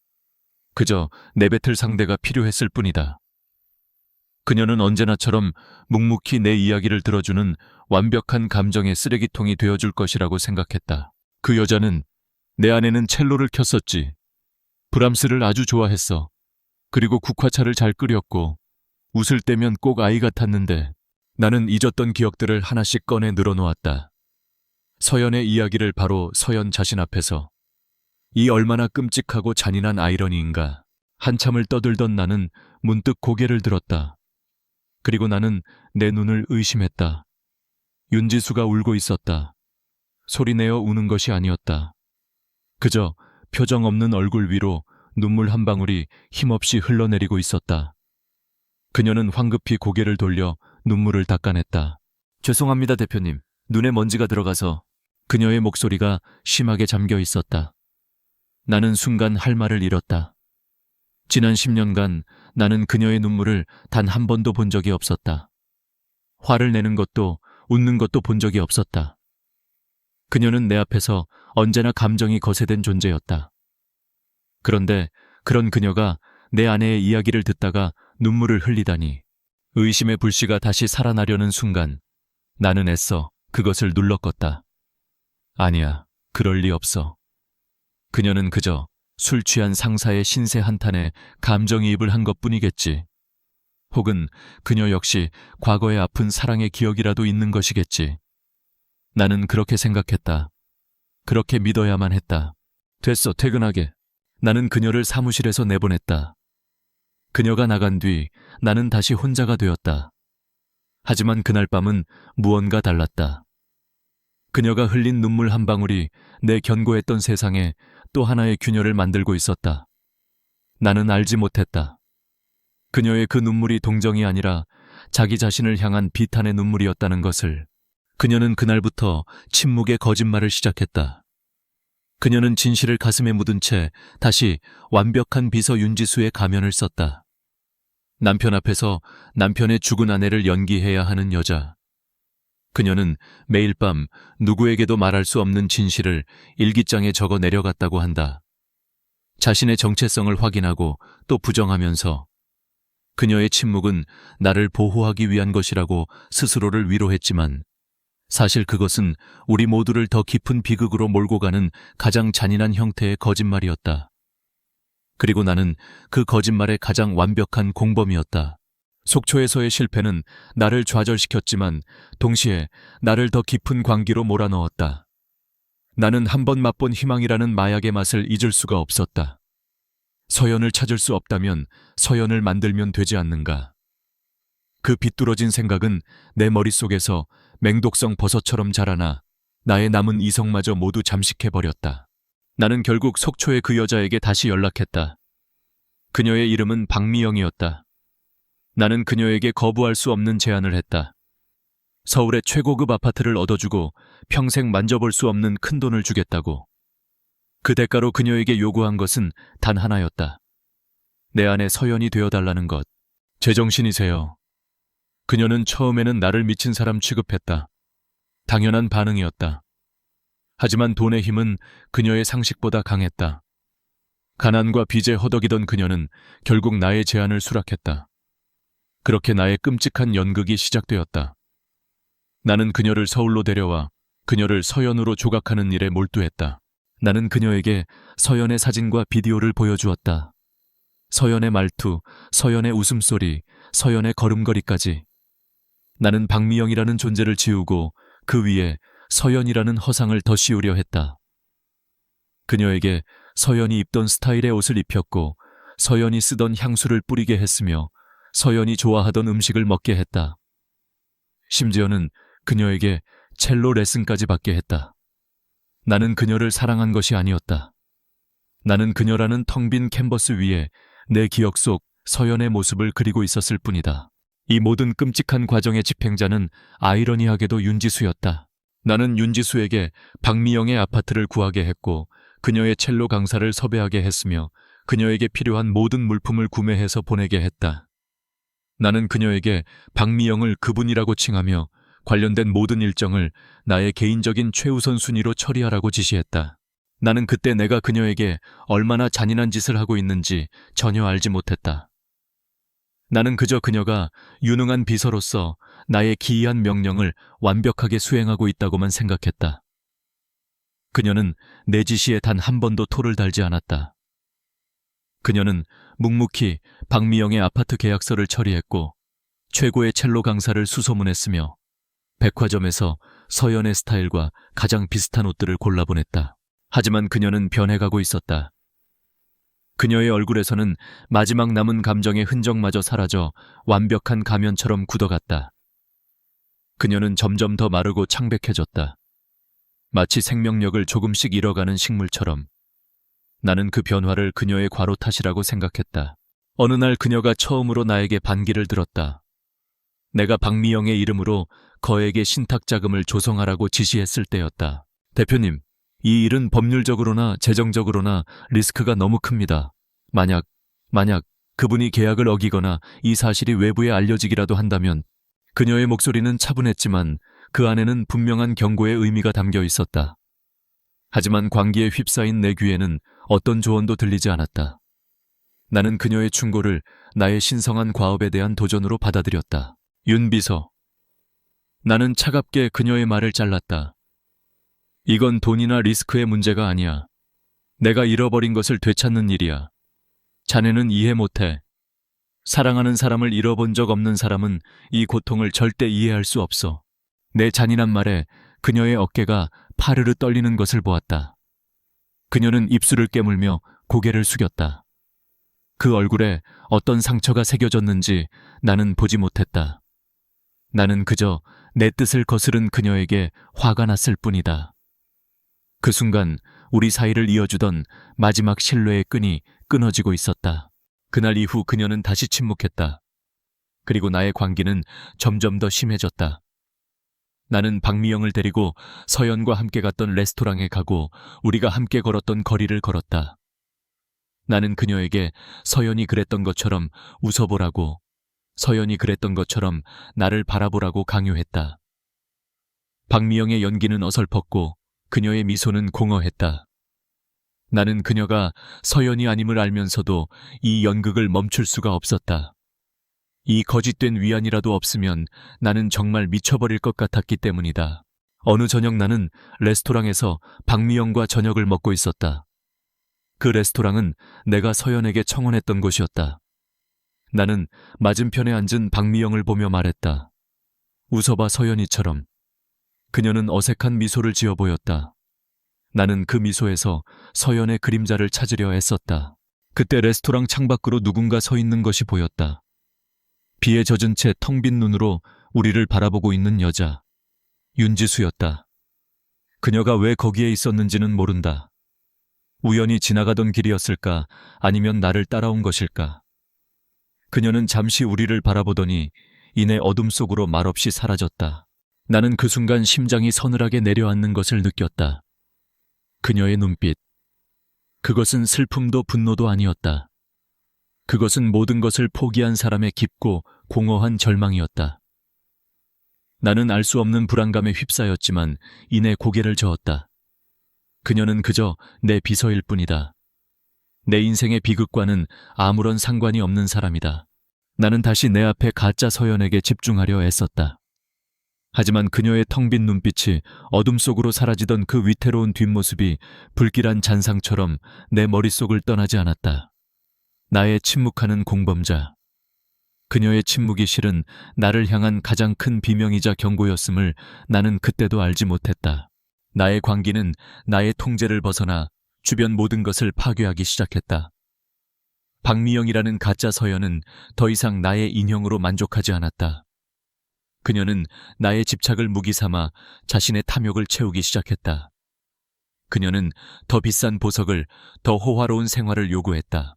그저 내뱉을 상대가 필요했을 뿐이다. 그녀는 언제나처럼 묵묵히 내 이야기를 들어주는 완벽한 감정의 쓰레기통이 되어줄 것이라고 생각했다. 그 여자는 내 아내는 첼로를 켰었지. 브람스를 아주 좋아했어. 그리고 국화차를 잘 끓였고 웃을 때면 꼭 아이 같았는데 나는 잊었던 기억들을 하나씩 꺼내 늘어놓았다. 서연의 이야기를 바로 서연 자신 앞에서. 이 얼마나 끔찍하고 잔인한 아이러니인가. 한참을 떠들던 나는 문득 고개를 들었다. 그리고 나는 내 눈을 의심했다. 윤지수가 울고 있었다. 소리내어 우는 것이 아니었다. 그저 표정 없는 얼굴 위로 눈물 한 방울이 힘없이 흘러내리고 있었다. 그녀는 황급히 고개를 돌려 눈물을 닦아냈다. 죄송합니다, 대표님. 눈에 먼지가 들어가서. 그녀의 목소리가 심하게 잠겨 있었다. 나는 순간 할 말을 잃었다. 지난 10년간 나는 그녀의 눈물을 단 한 번도 본 적이 없었다. 화를 내는 것도 웃는 것도 본 적이 없었다. 그녀는 내 앞에서 언제나 감정이 거세된 존재였다. 그런데 그런 그녀가 내 아내의 이야기를 듣다가 눈물을 흘리다니. 의심의 불씨가 다시 살아나려는 순간 나는 애써 그것을 눌러껐다. 아니야, 그럴 리 없어. 그녀는 그저 술 취한 상사의 신세 한탄에 감정이입을 한 것뿐이겠지. 혹은 그녀 역시 과거의 아픈 사랑의 기억이라도 있는 것이겠지. 나는 그렇게 생각했다. 그렇게 믿어야만 했다. 됐어, 퇴근하게. 나는 그녀를 사무실에서 내보냈다. 그녀가 나간 뒤 나는 다시 혼자가 되었다. 하지만 그날 밤은 무언가 달랐다. 그녀가 흘린 눈물 한 방울이 내 견고했던 세상에 또 하나의 균열을 만들고 있었다. 나는 알지 못했다. 그녀의 그 눈물이 동정이 아니라 자기 자신을 향한 비탄의 눈물이었다는 것을. 그녀는 그날부터 침묵의 거짓말을 시작했다. 그녀는 진실을 가슴에 묻은 채 다시 완벽한 비서 윤지수의 가면을 썼다. 남편 앞에서 남편의 죽은 아내를 연기해야 하는 여자. 그녀는 매일 밤 누구에게도 말할 수 없는 진실을 일기장에 적어 내려갔다고 한다. 자신의 정체성을 확인하고 또 부정하면서 그녀의 침묵은 나를 보호하기 위한 것이라고 스스로를 위로했지만 사실 그것은 우리 모두를 더 깊은 비극으로 몰고 가는 가장 잔인한 형태의 거짓말이었다. 그리고 나는 그 거짓말의 가장 완벽한 공범이었다. 속초에서의 실패는 나를 좌절시켰지만 동시에 나를 더 깊은 광기로 몰아넣었다. 나는 한 번 맛본 희망이라는 마약의 맛을 잊을 수가 없었다. 서연을 찾을 수 없다면 서연을 만들면 되지 않는가. 그 비뚤어진 생각은 내 머릿속에서 맹독성 버섯처럼 자라나 나의 남은 이성마저 모두 잠식해버렸다. 나는 결국 속초의 그 여자에게 다시 연락했다. 그녀의 이름은 박미영이었다. 나는 그녀에게 거부할 수 없는 제안을 했다. 서울의 최고급 아파트를 얻어주고 평생 만져볼 수 없는 큰 돈을 주겠다고. 그 대가로 그녀에게 요구한 것은 단 하나였다. 내 안에 서연이 되어달라는 것. 제정신이세요. 그녀는 처음에는 나를 미친 사람 취급했다. 당연한 반응이었다. 하지만 돈의 힘은 그녀의 상식보다 강했다. 가난과 빚에 허덕이던 그녀는 결국 나의 제안을 수락했다. 그렇게 나의 끔찍한 연극이 시작되었다. 나는 그녀를 서울로 데려와 그녀를 서연으로 조각하는 일에 몰두했다. 나는 그녀에게 서연의 사진과 비디오를 보여주었다. 서연의 말투, 서연의 웃음소리, 서연의 걸음걸이까지. 나는 박미영이라는 존재를 지우고 그 위에 서연이라는 허상을 더 씌우려 했다. 그녀에게 서연이 입던 스타일의 옷을 입혔고 서연이 쓰던 향수를 뿌리게 했으며 서연이 좋아하던 음식을 먹게 했다. 심지어는 그녀에게 첼로 레슨까지 받게 했다. 나는 그녀를 사랑한 것이 아니었다. 나는 그녀라는 텅 빈 캔버스 위에 내 기억 속 서연의 모습을 그리고 있었을 뿐이다. 이 모든 끔찍한 과정의 집행자는 아이러니하게도 윤지수였다. 나는 윤지수에게 박미영의 아파트를 구하게 했고 그녀의 첼로 강사를 섭외하게 했으며 그녀에게 필요한 모든 물품을 구매해서 보내게 했다. 나는 그녀에게 박미영을 그분이라고 칭하며 관련된 모든 일정을 나의 개인적인 최우선 순위로 처리하라고 지시했다. 나는 그때 내가 그녀에게 얼마나 잔인한 짓을 하고 있는지 전혀 알지 못했다. 나는 그저 그녀가 유능한 비서로서 나의 기이한 명령을 완벽하게 수행하고 있다고만 생각했다. 그녀는 내 지시에 단 한 번도 토를 달지 않았다. 그녀는 묵묵히 박미영의 아파트 계약서를 처리했고 최고의 첼로 강사를 수소문했으며 백화점에서 서연의 스타일과 가장 비슷한 옷들을 골라보냈다. 하지만 그녀는 변해가고 있었다. 그녀의 얼굴에서는 마지막 남은 감정의 흔적마저 사라져 완벽한 가면처럼 굳어갔다. 그녀는 점점 더 마르고 창백해졌다. 마치 생명력을 조금씩 잃어가는 식물처럼. 나는 그 변화를 그녀의 과로 탓이라고 생각했다. 어느 날 그녀가 처음으로 나에게 반기를 들었다. 내가 박미영의 이름으로 거액의 신탁자금을 조성하라고 지시했을 때였다. 대표님, 이 일은 법률적으로나 재정적으로나 리스크가 너무 큽니다. 만약 그분이 계약을 어기거나 이 사실이 외부에 알려지기라도 한다면 그녀의 목소리는 차분했지만 그 안에는 분명한 경고의 의미가 담겨 있었다. 하지만 광기에 휩싸인 내 귀에는 어떤 조언도 들리지 않았다. 나는 그녀의 충고를 나의 신성한 과업에 대한 도전으로 받아들였다. 윤 비서. 나는 차갑게 그녀의 말을 잘랐다. 이건 돈이나 리스크의 문제가 아니야. 내가 잃어버린 것을 되찾는 일이야. 자네는 이해 못해. 사랑하는 사람을 잃어본 적 없는 사람은 이 고통을 절대 이해할 수 없어. 내 잔인한 말에 그녀의 어깨가 파르르 떨리는 것을 보았다. 그녀는 입술을 깨물며 고개를 숙였다. 그 얼굴에 어떤 상처가 새겨졌는지 나는 보지 못했다. 나는 그저 내 뜻을 거스른 그녀에게 화가 났을 뿐이다. 그 순간 우리 사이를 이어주던 마지막 신뢰의 끈이 끊어지고 있었다. 그날 이후 그녀는 다시 침묵했다. 그리고 나의 광기는 점점 더 심해졌다. 나는 박미영을 데리고 서연과 함께 갔던 레스토랑에 가고 우리가 함께 걸었던 거리를 걸었다. 나는 그녀에게 서연이 그랬던 것처럼 웃어보라고, 서연이 그랬던 것처럼 나를 바라보라고 강요했다. 박미영의 연기는 어설펐고 그녀의 미소는 공허했다. 나는 그녀가 서연이 아님을 알면서도 이 연극을 멈출 수가 없었다. 이 거짓된 위안이라도 없으면 나는 정말 미쳐버릴 것 같았기 때문이다. 어느 저녁 나는 레스토랑에서 박미영과 저녁을 먹고 있었다. 그 레스토랑은 내가 서연에게 청혼했던 곳이었다. 나는 맞은편에 앉은 박미영을 보며 말했다. 웃어봐 서연이처럼. 그녀는 어색한 미소를 지어 보였다. 나는 그 미소에서 서연의 그림자를 찾으려 애썼다. 그때 레스토랑 창밖으로 누군가 서 있는 것이 보였다. 비에 젖은 채 텅 빈 눈으로 우리를 바라보고 있는 여자. 윤지수였다. 그녀가 왜 거기에 있었는지는 모른다. 우연히 지나가던 길이었을까 아니면 나를 따라온 것일까. 그녀는 잠시 우리를 바라보더니 이내 어둠 속으로 말없이 사라졌다. 나는 그 순간 심장이 서늘하게 내려앉는 것을 느꼈다. 그녀의 눈빛. 그것은 슬픔도 분노도 아니었다. 그것은 모든 것을 포기한 사람의 깊고 공허한 절망이었다. 나는 알 수 없는 불안감에 휩싸였지만 이내 고개를 저었다. 그녀는 그저 내 비서일 뿐이다. 내 인생의 비극과는 아무런 상관이 없는 사람이다. 나는 다시 내 앞에 가짜 서연에게 집중하려 애썼다. 하지만 그녀의 텅 빈 눈빛이 어둠 속으로 사라지던 그 위태로운 뒷모습이 불길한 잔상처럼 내 머릿속을 떠나지 않았다. 나의 침묵하는 공범자. 그녀의 침묵이 실은 나를 향한 가장 큰 비명이자 경고였음을 나는 그때도 알지 못했다. 나의 광기는 나의 통제를 벗어나 주변 모든 것을 파괴하기 시작했다. 박미영이라는 가짜 서연은 더 이상 나의 인형으로 만족하지 않았다. 그녀는 나의 집착을 무기 삼아 자신의 탐욕을 채우기 시작했다. 그녀는 더 비싼 보석을, 더 호화로운 생활을 요구했다.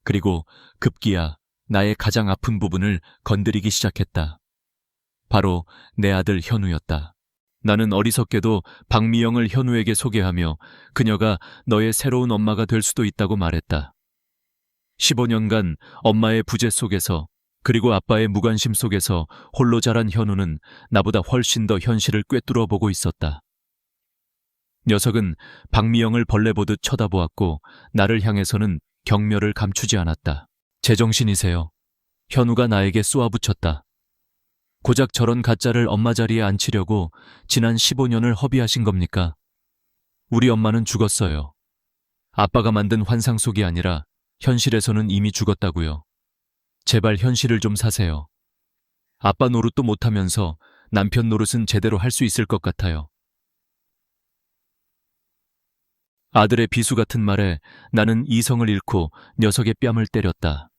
그리고 급기야 나의 가장 아픈 부분을 건드리기 시작했다. 바로 내 아들 현우였다. 나는 어리석게도 박미영을 현우에게 소개하며 그녀가 너의 새로운 엄마가 될 수도 있다고 말했다. 15년간 엄마의 부재 속에서 그리고 아빠의 무관심 속에서 홀로 자란 현우는 나보다 훨씬 더 현실을 꿰뚫어 보고 있었다. 녀석은 박미영을 벌레 보듯 쳐다보았고 나를 향해서는 경멸을 감추지 않았다. 제정신이세요. 현우가 나에게 쏘아붙였다. 고작 저런 가짜를 엄마 자리에 앉히려고 지난 15년을 허비하신 겁니까? 우리 엄마는 죽었어요. 아빠가 만든 환상 속이 아니라 현실에서는 이미 죽었다고요. 제발 현실을 좀 사세요. 아빠 노릇도 못하면서 남편 노릇은 제대로 할 수 있을 것 같아요. 아들의 비수 같은 말에 나는 이성을 잃고 녀석의 뺨을 때렸다.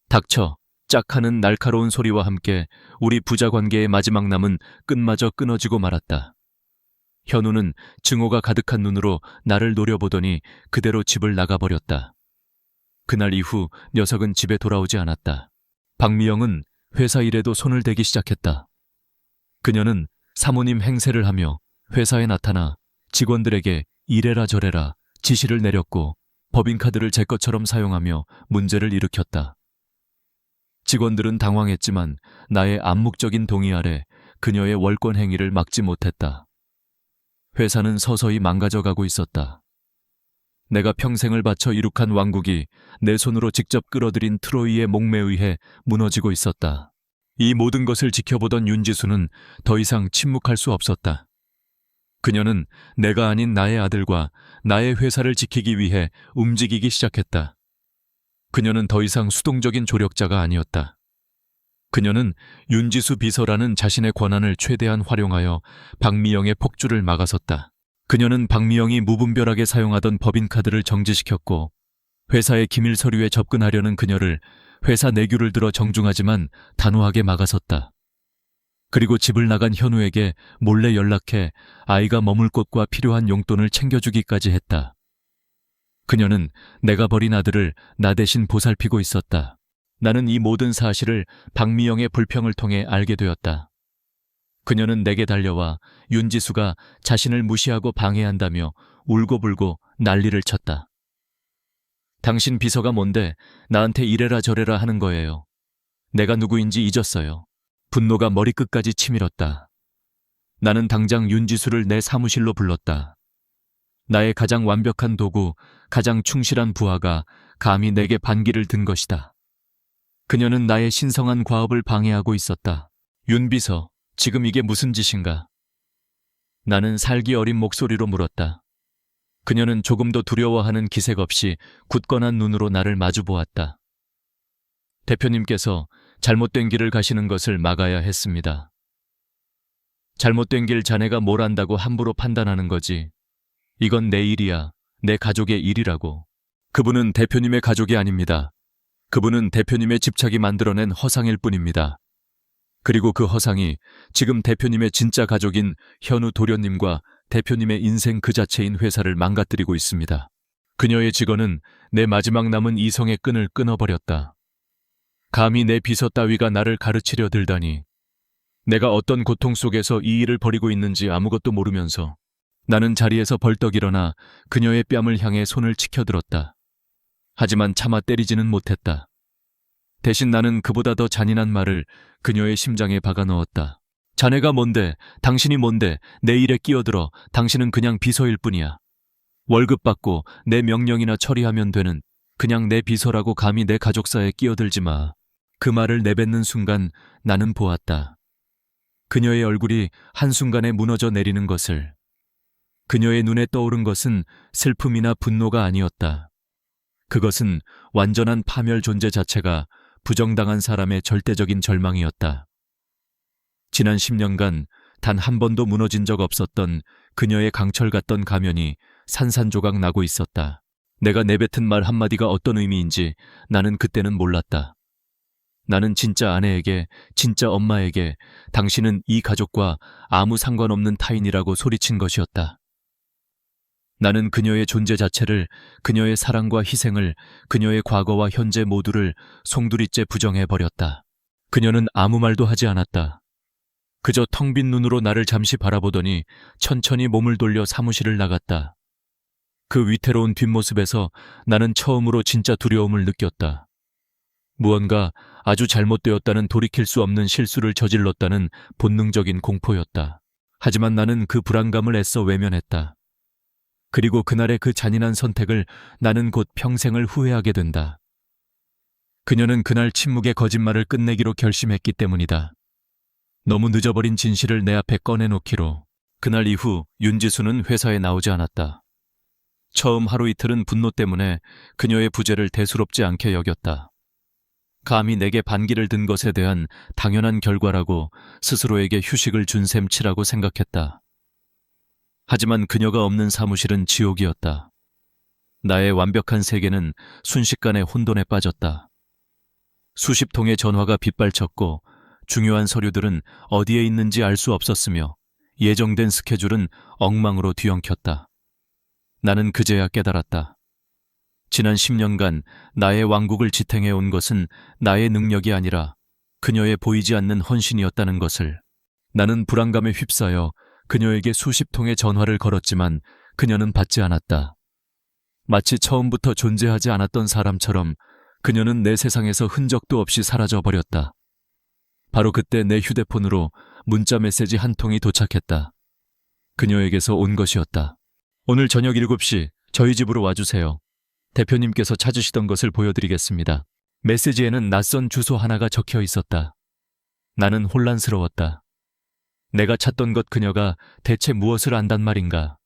닥쳐, 짝하는 날카로운 소리와 함께 우리 부자 관계의 마지막 남은 끈마저 끊어지고 말았다. 현우는 증오가 가득한 눈으로 나를 노려보더니 그대로 집을 나가버렸다. 그날 이후 녀석은 집에 돌아오지 않았다. 박미영은 회사 일에도 손을 대기 시작했다. 그녀는 사모님 행세를 하며 회사에 나타나 직원들에게 이래라 저래라 지시를 내렸고 법인카드를 제 것처럼 사용하며 문제를 일으켰다. 직원들은 당황했지만 나의 암묵적인 동의 아래 그녀의 월권 행위를 막지 못했다. 회사는 서서히 망가져가고 있었다. 내가 평생을 바쳐 이룩한 왕국이 내 손으로 직접 끌어들인 트로이의 목매에 의해 무너지고 있었다. 이 모든 것을 지켜보던 윤지수는 더 이상 침묵할 수 없었다. 그녀는 내가 아닌 나의 아들과 나의 회사를 지키기 위해 움직이기 시작했다. 그녀는 더 이상 수동적인 조력자가 아니었다. 그녀는 윤지수 비서라는 자신의 권한을 최대한 활용하여 박미영의 폭주를 막아섰다. 그녀는 박미영이 무분별하게 사용하던 법인카드를 정지시켰고 회사의 기밀 서류에 접근하려는 그녀를 회사 내규를 들어 정중하지만 단호하게 막아섰다. 그리고 집을 나간 현우에게 몰래 연락해 아이가 머물 곳과 필요한 용돈을 챙겨주기까지 했다. 그녀는 내가 버린 아들을 나 대신 보살피고 있었다. 나는 이 모든 사실을 박미영의 불평을 통해 알게 되었다. 그녀는 내게 달려와 윤지수가 자신을 무시하고 방해한다며 울고불고 난리를 쳤다. 당신 비서가 뭔데 나한테 이래라 저래라 하는 거예요. 내가 누구인지 잊었어요. 분노가 머리끝까지 치밀었다. 나는 당장 윤지수를 내 사무실로 불렀다. 나의 가장 완벽한 도구, 가장 충실한 부하가 감히 내게 반기를 든 것이다. 그녀는 나의 신성한 과업을 방해하고 있었다. 윤 비서, 지금 이게 무슨 짓인가? 나는 살기 어린 목소리로 물었다. 그녀는 조금도 두려워하는 기색 없이 굳건한 눈으로 나를 마주보았다. 대표님께서 잘못된 길을 가시는 것을 막아야 했습니다. 잘못된 길 자네가 뭘 안다고 함부로 판단하는 거지. 이건 내 일이야. 내 가족의 일이라고. 그분은 대표님의 가족이 아닙니다. 그분은 대표님의 집착이 만들어낸 허상일 뿐입니다. 그리고 그 허상이 지금 대표님의 진짜 가족인 현우 도련님과 대표님의 인생 그 자체인 회사를 망가뜨리고 있습니다. 그녀의 직원은 내 마지막 남은 이성의 끈을 끊어버렸다. 감히 내 비서 따위가 나를 가르치려 들다니. 내가 어떤 고통 속에서 이 일을 벌이고 있는지 아무것도 모르면서 나는 자리에서 벌떡 일어나 그녀의 뺨을 향해 손을 치켜들었다. 하지만 차마 때리지는 못했다. 대신 나는 그보다 더 잔인한 말을 그녀의 심장에 박아 넣었다. 자네가 뭔데, 당신이 뭔데, 내 일에 끼어들어. 당신은 그냥 비서일 뿐이야. 월급 받고 내 명령이나 처리하면 되는 그냥 내 비서라고 감히 내 가족사에 끼어들지 마. 그 말을 내뱉는 순간 나는 보았다. 그녀의 얼굴이 한순간에 무너져 내리는 것을. 그녀의 눈에 떠오른 것은 슬픔이나 분노가 아니었다. 그것은 완전한 파멸 존재 자체가 부정당한 사람의 절대적인 절망이었다. 지난 10년간 단 한 번도 무너진 적 없었던 그녀의 강철 같던 가면이 산산조각 나고 있었다. 내가 내뱉은 말 한마디가 어떤 의미인지 나는 그때는 몰랐다. 나는 진짜 아내에게, 진짜 엄마에게 당신은 이 가족과 아무 상관없는 타인이라고 소리친 것이었다. 나는 그녀의 존재 자체를, 그녀의 사랑과 희생을, 그녀의 과거와 현재 모두를 송두리째 부정해버렸다. 그녀는 아무 말도 하지 않았다. 그저 텅 빈 눈으로 나를 잠시 바라보더니 천천히 몸을 돌려 사무실을 나갔다. 그 위태로운 뒷모습에서 나는 처음으로 진짜 두려움을 느꼈다. 무언가 아주 잘못되었다는, 돌이킬 수 없는 실수를 저질렀다는 본능적인 공포였다. 하지만 나는 그 불안감을 애써 외면했다. 그리고 그날의 그 잔인한 선택을 나는 곧 평생을 후회하게 된다. 그녀는 그날 침묵의 거짓말을 끝내기로 결심했기 때문이다. 너무 늦어버린 진실을 내 앞에 꺼내놓기로. 그날 이후 윤지수는 회사에 나오지 않았다. 처음 하루 이틀은 분노 때문에 그녀의 부재를 대수롭지 않게 여겼다. 감히 내게 반기를 든 것에 대한 당연한 결과라고 스스로에게 휴식을 준 셈치라고 생각했다. 하지만 그녀가 없는 사무실은 지옥이었다. 나의 완벽한 세계는 순식간에 혼돈에 빠졌다. 수십 통의 전화가 빗발쳤고 중요한 서류들은 어디에 있는지 알 수 없었으며 예정된 스케줄은 엉망으로 뒤엉켰다. 나는 그제야 깨달았다. 지난 10년간 나의 왕국을 지탱해온 것은 나의 능력이 아니라 그녀의 보이지 않는 헌신이었다는 것을. 나는 불안감에 휩싸여 그녀에게 수십 통의 전화를 걸었지만 그녀는 받지 않았다. 마치 처음부터 존재하지 않았던 사람처럼 그녀는 내 세상에서 흔적도 없이 사라져버렸다. 바로 그때 내 휴대폰으로 문자 메시지 한 통이 도착했다. 그녀에게서 온 것이었다. 오늘 저녁 7시 저희 집으로 와주세요. 대표님께서 찾으시던 것을 보여드리겠습니다. 메시지에는 낯선 주소 하나가 적혀 있었다. 나는 혼란스러웠다. 내가 찾던 것 그녀가 대체 무엇을 안단 말인가.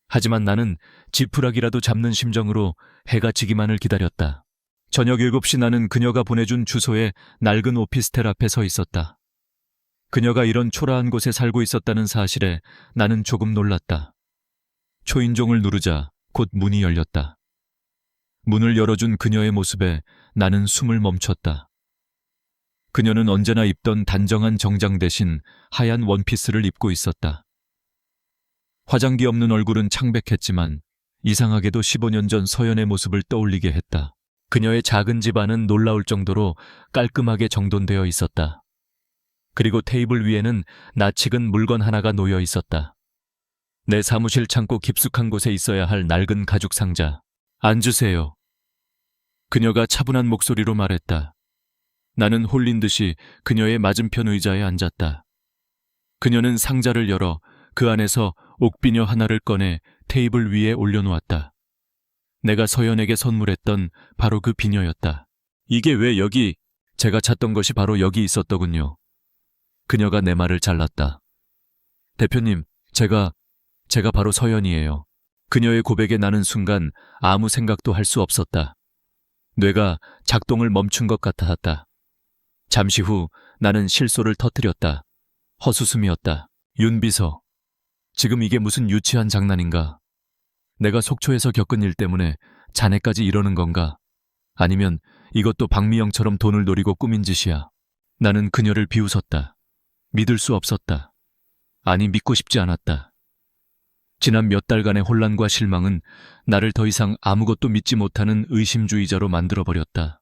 하지만 나는 지푸라기라도 잡는 심정으로 해가 지기만을 기다렸다. 저녁 7시 나는 그녀가 보내준 주소에 낡은 오피스텔 앞에 서 있었다. 그녀가 이런 초라한 곳에 살고 있었다는 사실에 나는 조금 놀랐다. 초인종을 누르자 곧 문이 열렸다. 문을 열어준 그녀의 모습에 나는 숨을 멈췄다. 그녀는 언제나 입던 단정한 정장 대신 하얀 원피스를 입고 있었다. 화장기 없는 얼굴은 창백했지만 이상하게도 15년 전 서연의 모습을 떠올리게 했다. 그녀의 작은 집안은 놀라울 정도로 깔끔하게 정돈되어 있었다. 그리고 테이블 위에는 낯익은 물건 하나가 놓여 있었다. 내 사무실 창고 깊숙한 곳에 있어야 할 낡은 가죽 상자. 앉으세요. 그녀가 차분한 목소리로 말했다. 나는 홀린 듯이 그녀의 맞은편 의자에 앉았다. 그녀는 상자를 열어 그 안에서 옥비녀 하나를 꺼내 테이블 위에 올려놓았다. 내가 서연에게 선물했던 바로 그 비녀였다. 이게 왜 여기? 제가 찾던 것이 바로 여기 있었더군요. 그녀가 내 말을 잘랐다. 대표님, 제가 바로 서연이에요. 그녀의 고백에 나는 순간 아무 생각도 할 수 없었다. 뇌가 작동을 멈춘 것 같았다. 잠시 후 나는 실소를 터뜨렸다. 허수음이었다. 윤비서, 지금 이게 무슨 유치한 장난인가? 내가 속초에서 겪은 일 때문에 자네까지 이러는 건가? 아니면 이것도 박미영처럼 돈을 노리고 꾸민 짓이야? 나는 그녀를 비웃었다. 믿을 수 없었다. 아니, 믿고 싶지 않았다. 지난 몇 달간의 혼란과 실망은 나를 더 이상 아무것도 믿지 못하는 의심주의자로 만들어버렸다.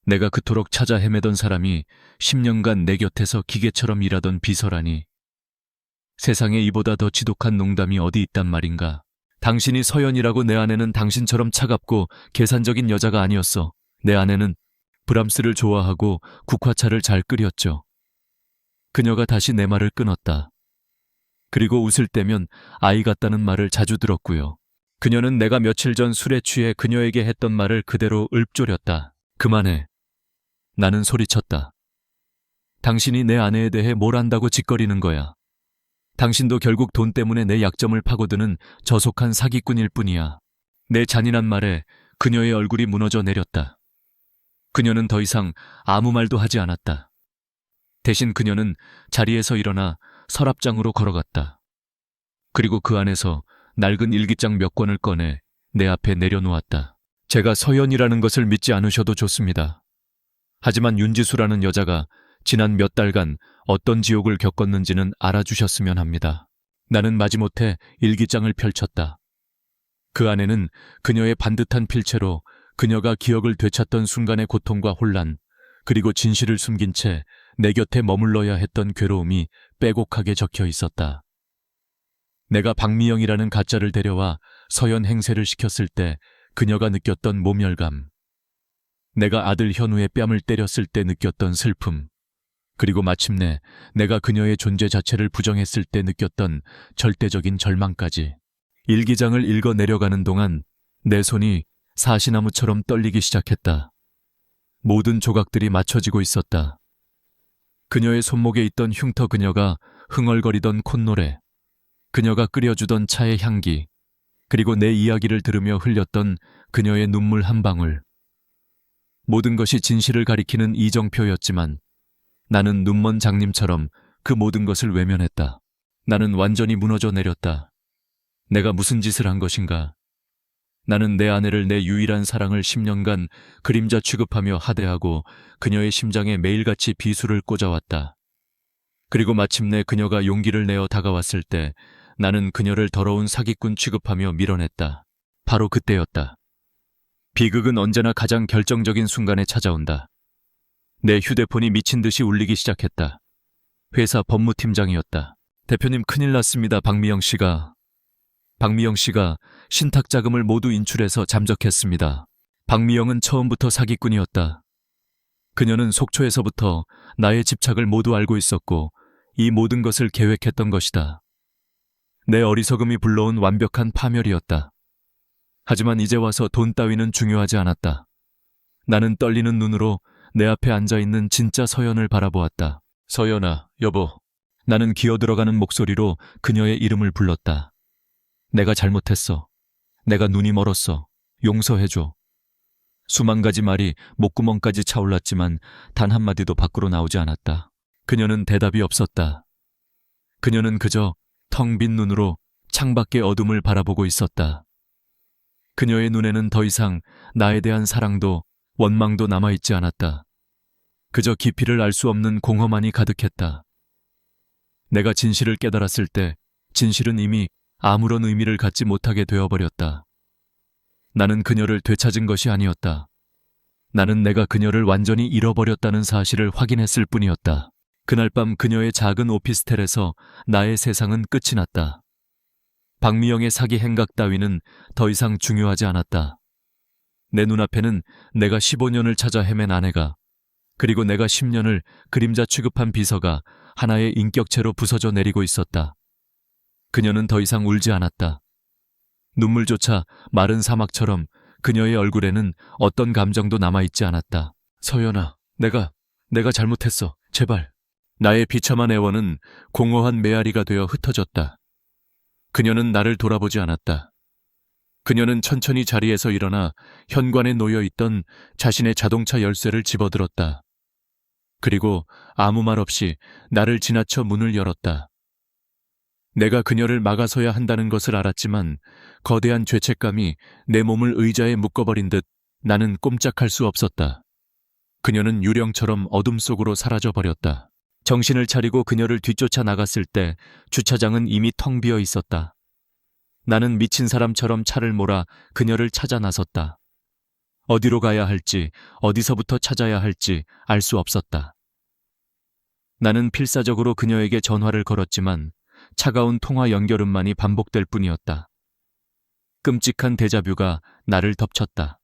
내가 그토록 찾아 헤매던 사람이 10년간 내 곁에서 기계처럼 일하던 비서라니. 세상에 이보다 더 지독한 농담이 어디 있단 말인가. 당신이 서연이라고. 내 아내는 당신처럼 차갑고 계산적인 여자가 아니었어. 내 아내는 브람스를 좋아하고 국화차를 잘 끓였죠. 그녀가 다시 내 말을 끊었다. 그리고 웃을 때면 아이 같다는 말을 자주 들었고요. 그녀는 내가 며칠 전 술에 취해 그녀에게 했던 말을 그대로 읊조렸다. 그만해. 나는 소리쳤다. 당신이 내 아내에 대해 뭘 안다고 짓거리는 거야. 당신도 결국 돈 때문에 내 약점을 파고드는 저속한 사기꾼일 뿐이야. 내 잔인한 말에 그녀의 얼굴이 무너져 내렸다. 그녀는 더 이상 아무 말도 하지 않았다. 대신 그녀는 자리에서 일어나 서랍장으로 걸어갔다. 그리고 그 안에서 낡은 일기장 몇 권을 꺼내 내 앞에 내려놓았다. 제가 서연이라는 것을 믿지 않으셔도 좋습니다. 하지만 윤지수라는 여자가 지난 몇 달간 어떤 지옥을 겪었는지는 알아주셨으면 합니다. 나는 마지못해 일기장을 펼쳤다. 그 안에는 그녀의 반듯한 필체로 그녀가 기억을 되찾던 순간의 고통과 혼란, 그리고 진실을 숨긴 채 내 곁에 머물러야 했던 괴로움이 빼곡하게 적혀 있었다. 내가 박미영이라는 가짜를 데려와 서연 행세를 시켰을 때 그녀가 느꼈던 모멸감, 내가 아들 현우의 뺨을 때렸을 때 느꼈던 슬픔, 그리고 마침내 내가 그녀의 존재 자체를 부정했을 때 느꼈던 절대적인 절망까지. 일기장을 읽어 내려가는 동안 내 손이 사시나무처럼 떨리기 시작했다. 모든 조각들이 맞춰지고 있었다. 그녀의 손목에 있던 흉터, 그녀가 흥얼거리던 콧노래, 그녀가 끓여주던 차의 향기, 그리고 내 이야기를 들으며 흘렸던 그녀의 눈물 한 방울. 모든 것이 진실을 가리키는 이정표였지만 나는 눈먼 장님처럼 그 모든 것을 외면했다. 나는 완전히 무너져 내렸다. 내가 무슨 짓을 한 것인가? 나는 내 아내를, 내 유일한 사랑을 10년간 그림자 취급하며 하대하고 그녀의 심장에 매일같이 비수를 꽂아왔다. 그리고 마침내 그녀가 용기를 내어 다가왔을 때 나는 그녀를 더러운 사기꾼 취급하며 밀어냈다. 바로 그때였다. 비극은 언제나 가장 결정적인 순간에 찾아온다. 내 휴대폰이 미친 듯이 울리기 시작했다. 회사 법무팀장이었다. 대표님, 큰일 났습니다. 박미영 씨가 신탁 자금을 모두 인출해서 잠적했습니다. 박미영은 처음부터 사기꾼이었다. 그녀는 속초에서부터 나의 집착을 모두 알고 있었고 이 모든 것을 계획했던 것이다. 내 어리석음이 불러온 완벽한 파멸이었다. 하지만 이제 와서 돈 따위는 중요하지 않았다. 나는 떨리는 눈으로 내 앞에 앉아있는 진짜 서연을 바라보았다. 서연아, 여보. 나는 기어들어가는 목소리로 그녀의 이름을 불렀다. 내가 잘못했어. 내가 눈이 멀었어. 용서해줘. 수만 가지 말이 목구멍까지 차올랐지만 단 한마디도 밖으로 나오지 않았다. 그녀는 대답이 없었다. 그녀는 그저 텅 빈 눈으로 창밖의 어둠을 바라보고 있었다. 그녀의 눈에는 더 이상 나에 대한 사랑도 원망도 남아있지 않았다. 그저 깊이를 알 수 없는 공허만이 가득했다. 내가 진실을 깨달았을 때 진실은 이미 아무런 의미를 갖지 못하게 되어버렸다. 나는 그녀를 되찾은 것이 아니었다. 나는 내가 그녀를 완전히 잃어버렸다는 사실을 확인했을 뿐이었다. 그날 밤 그녀의 작은 오피스텔에서 나의 세상은 끝이 났다. 박미영의 사기 행각 따위는 더 이상 중요하지 않았다. 내 눈앞에는 내가 15년을 찾아 헤맨 아내가, 그리고 내가 10년을 그림자 취급한 비서가 하나의 인격체로 부서져 내리고 있었다. 그녀는 더 이상 울지 않았다. 눈물조차 마른 사막처럼 그녀의 얼굴에는 어떤 감정도 남아있지 않았다. 서연아, 내가 잘못했어. 제발. 나의 비참한 애원은 공허한 메아리가 되어 흩어졌다. 그녀는 나를 돌아보지 않았다. 그녀는 천천히 자리에서 일어나 현관에 놓여있던 자신의 자동차 열쇠를 집어들었다. 그리고 아무 말 없이 나를 지나쳐 문을 열었다. 내가 그녀를 막아서야 한다는 것을 알았지만 거대한 죄책감이 내 몸을 의자에 묶어버린 듯 나는 꼼짝할 수 없었다. 그녀는 유령처럼 어둠 속으로 사라져버렸다. 정신을 차리고 그녀를 뒤쫓아 나갔을 때 주차장은 이미 텅 비어 있었다. 나는 미친 사람처럼 차를 몰아 그녀를 찾아 나섰다. 어디로 가야 할지, 어디서부터 찾아야 할지 알 수 없었다. 나는 필사적으로 그녀에게 전화를 걸었지만 차가운 통화 연결음만이 반복될 뿐이었다. 끔찍한 데자뷰가 나를 덮쳤다.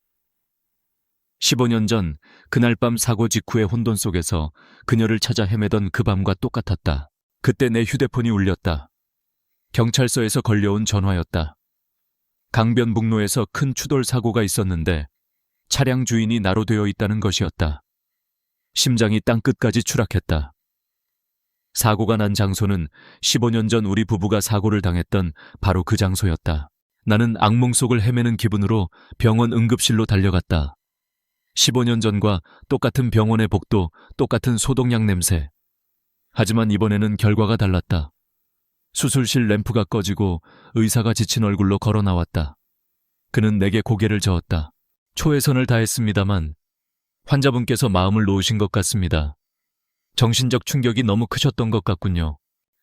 15년 전 그날 밤 사고 직후의 혼돈 속에서 그녀를 찾아 헤매던 그 밤과 똑같았다. 그때 내 휴대폰이 울렸다. 경찰서에서 걸려온 전화였다. 강변북로에서 큰 추돌 사고가 있었는데 차량 주인이 나로 되어 있다는 것이었다. 심장이 땅끝까지 추락했다. 사고가 난 장소는 15년 전 우리 부부가 사고를 당했던 바로 그 장소였다. 나는 악몽 속을 헤매는 기분으로 병원 응급실로 달려갔다. 15년 전과 똑같은 병원의 복도, 똑같은 소독약 냄새. 하지만 이번에는 결과가 달랐다. 수술실 램프가 꺼지고 의사가 지친 얼굴로 걸어 나왔다. 그는 내게 고개를 저었다. 초회선을 다했습니다만 환자분께서 마음을 놓으신 것 같습니다. 정신적 충격이 너무 크셨던 것 같군요.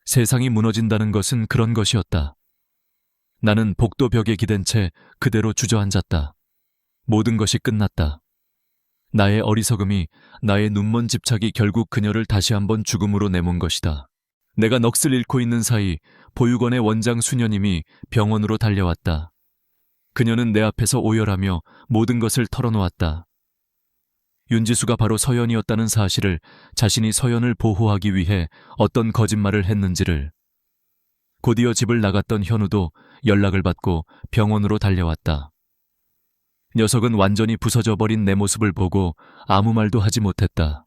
세상이 무너진다는 것은 그런 것이었다. 나는 복도 벽에 기댄 채 그대로 주저앉았다. 모든 것이 끝났다. 나의 어리석음이, 나의 눈먼 집착이 결국 그녀를 다시 한번 죽음으로 내몬 것이다. 내가 넋을 잃고 있는 사이 보육원의 원장 수녀님이 병원으로 달려왔다. 그녀는 내 앞에서 오열하며 모든 것을 털어놓았다. 윤지수가 바로 서연이었다는 사실을, 자신이 서연을 보호하기 위해 어떤 거짓말을 했는지를. 곧이어 집을 나갔던 현우도 연락을 받고 병원으로 달려왔다. 녀석은 완전히 부서져 버린 내 모습을 보고 아무 말도 하지 못했다.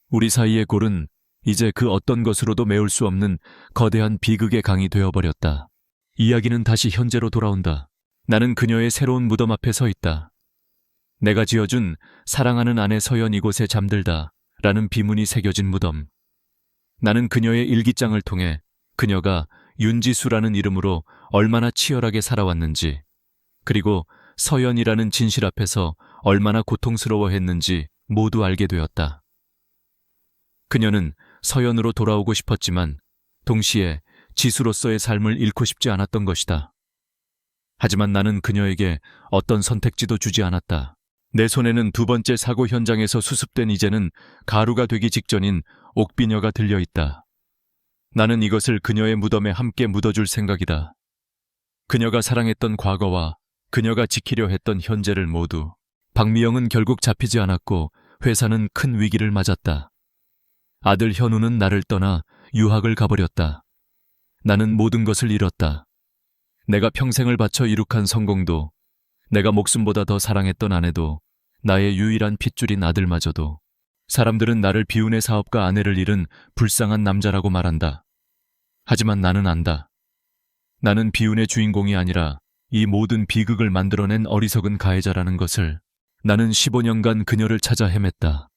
우리 사이의 골은 이제 그 어떤 것으로도 메울 수 없는 거대한 비극의 강이 되어버렸다. 이야기는 다시 현재로 돌아온다. 나는 그녀의 새로운 무덤 앞에 서 있다. 내가 지어준 사랑하는 아내 서연 이곳에 잠들다 라는 비문이 새겨진 무덤. 나는 그녀의 일기장을 통해 그녀가 윤지수라는 이름으로 얼마나 치열하게 살아왔는지, 그리고 서연이라는 진실 앞에서 얼마나 고통스러워했는지 모두 알게 되었다. 그녀는 서연으로 돌아오고 싶었지만 동시에 지수로서의 삶을 잃고 싶지 않았던 것이다. 하지만 나는 그녀에게 어떤 선택지도 주지 않았다. 내 손에는 두 번째 사고 현장에서 수습된 이제는 가루가 되기 직전인 옥비녀가 들려있다. 나는 이것을 그녀의 무덤에 함께 묻어줄 생각이다. 그녀가 사랑했던 과거와 그녀가 지키려 했던 현재를 모두. 박미영은 결국 잡히지 않았고 회사는 큰 위기를 맞았다. 아들 현우는 나를 떠나 유학을 가버렸다. 나는 모든 것을 잃었다. 내가 평생을 바쳐 이룩한 성공도, 내가 목숨보다 더 사랑했던 아내도, 나의 유일한 핏줄인 아들마저도. 사람들은 나를 비운의 사업가 아내를 잃은 불쌍한 남자라고 말한다. 하지만 나는 안다. 나는 비운의 주인공이 아니라 이 모든 비극을 만들어낸 어리석은 가해자라는 것을. 나는 15년간 그녀를 찾아 헤맸다.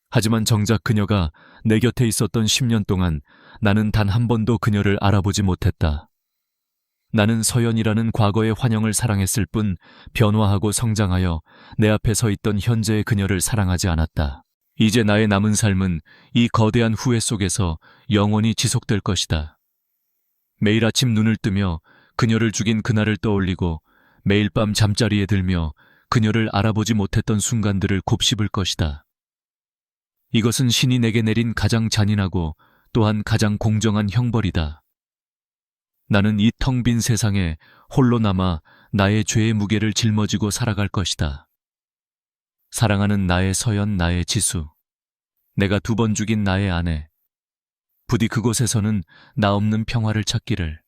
하지만 정작 그녀가 내 곁에 있었던 10년 동안 나는 단 한 번도 그녀를 알아보지 못했다. 나는 서연이라는 과거의 환영을 사랑했을 뿐 변화하고 성장하여 내 앞에 서 있던 현재의 그녀를 사랑하지 않았다. 이제 나의 남은 삶은 이 거대한 후회 속에서 영원히 지속될 것이다. 매일 아침 눈을 뜨며 그녀를 죽인 그날을 떠올리고 매일 밤 잠자리에 들며 그녀를 알아보지 못했던 순간들을 곱씹을 것이다. 이것은 신이 내게 내린 가장 잔인하고 또한 가장 공정한 형벌이다. 나는 이 텅 빈 세상에 홀로 남아 나의 죄의 무게를 짊어지고 살아갈 것이다. 사랑하는 나의 서연, 나의 지수, 내가 두 번 죽인 나의 아내, 부디 그곳에서는 나 없는 평화를 찾기를.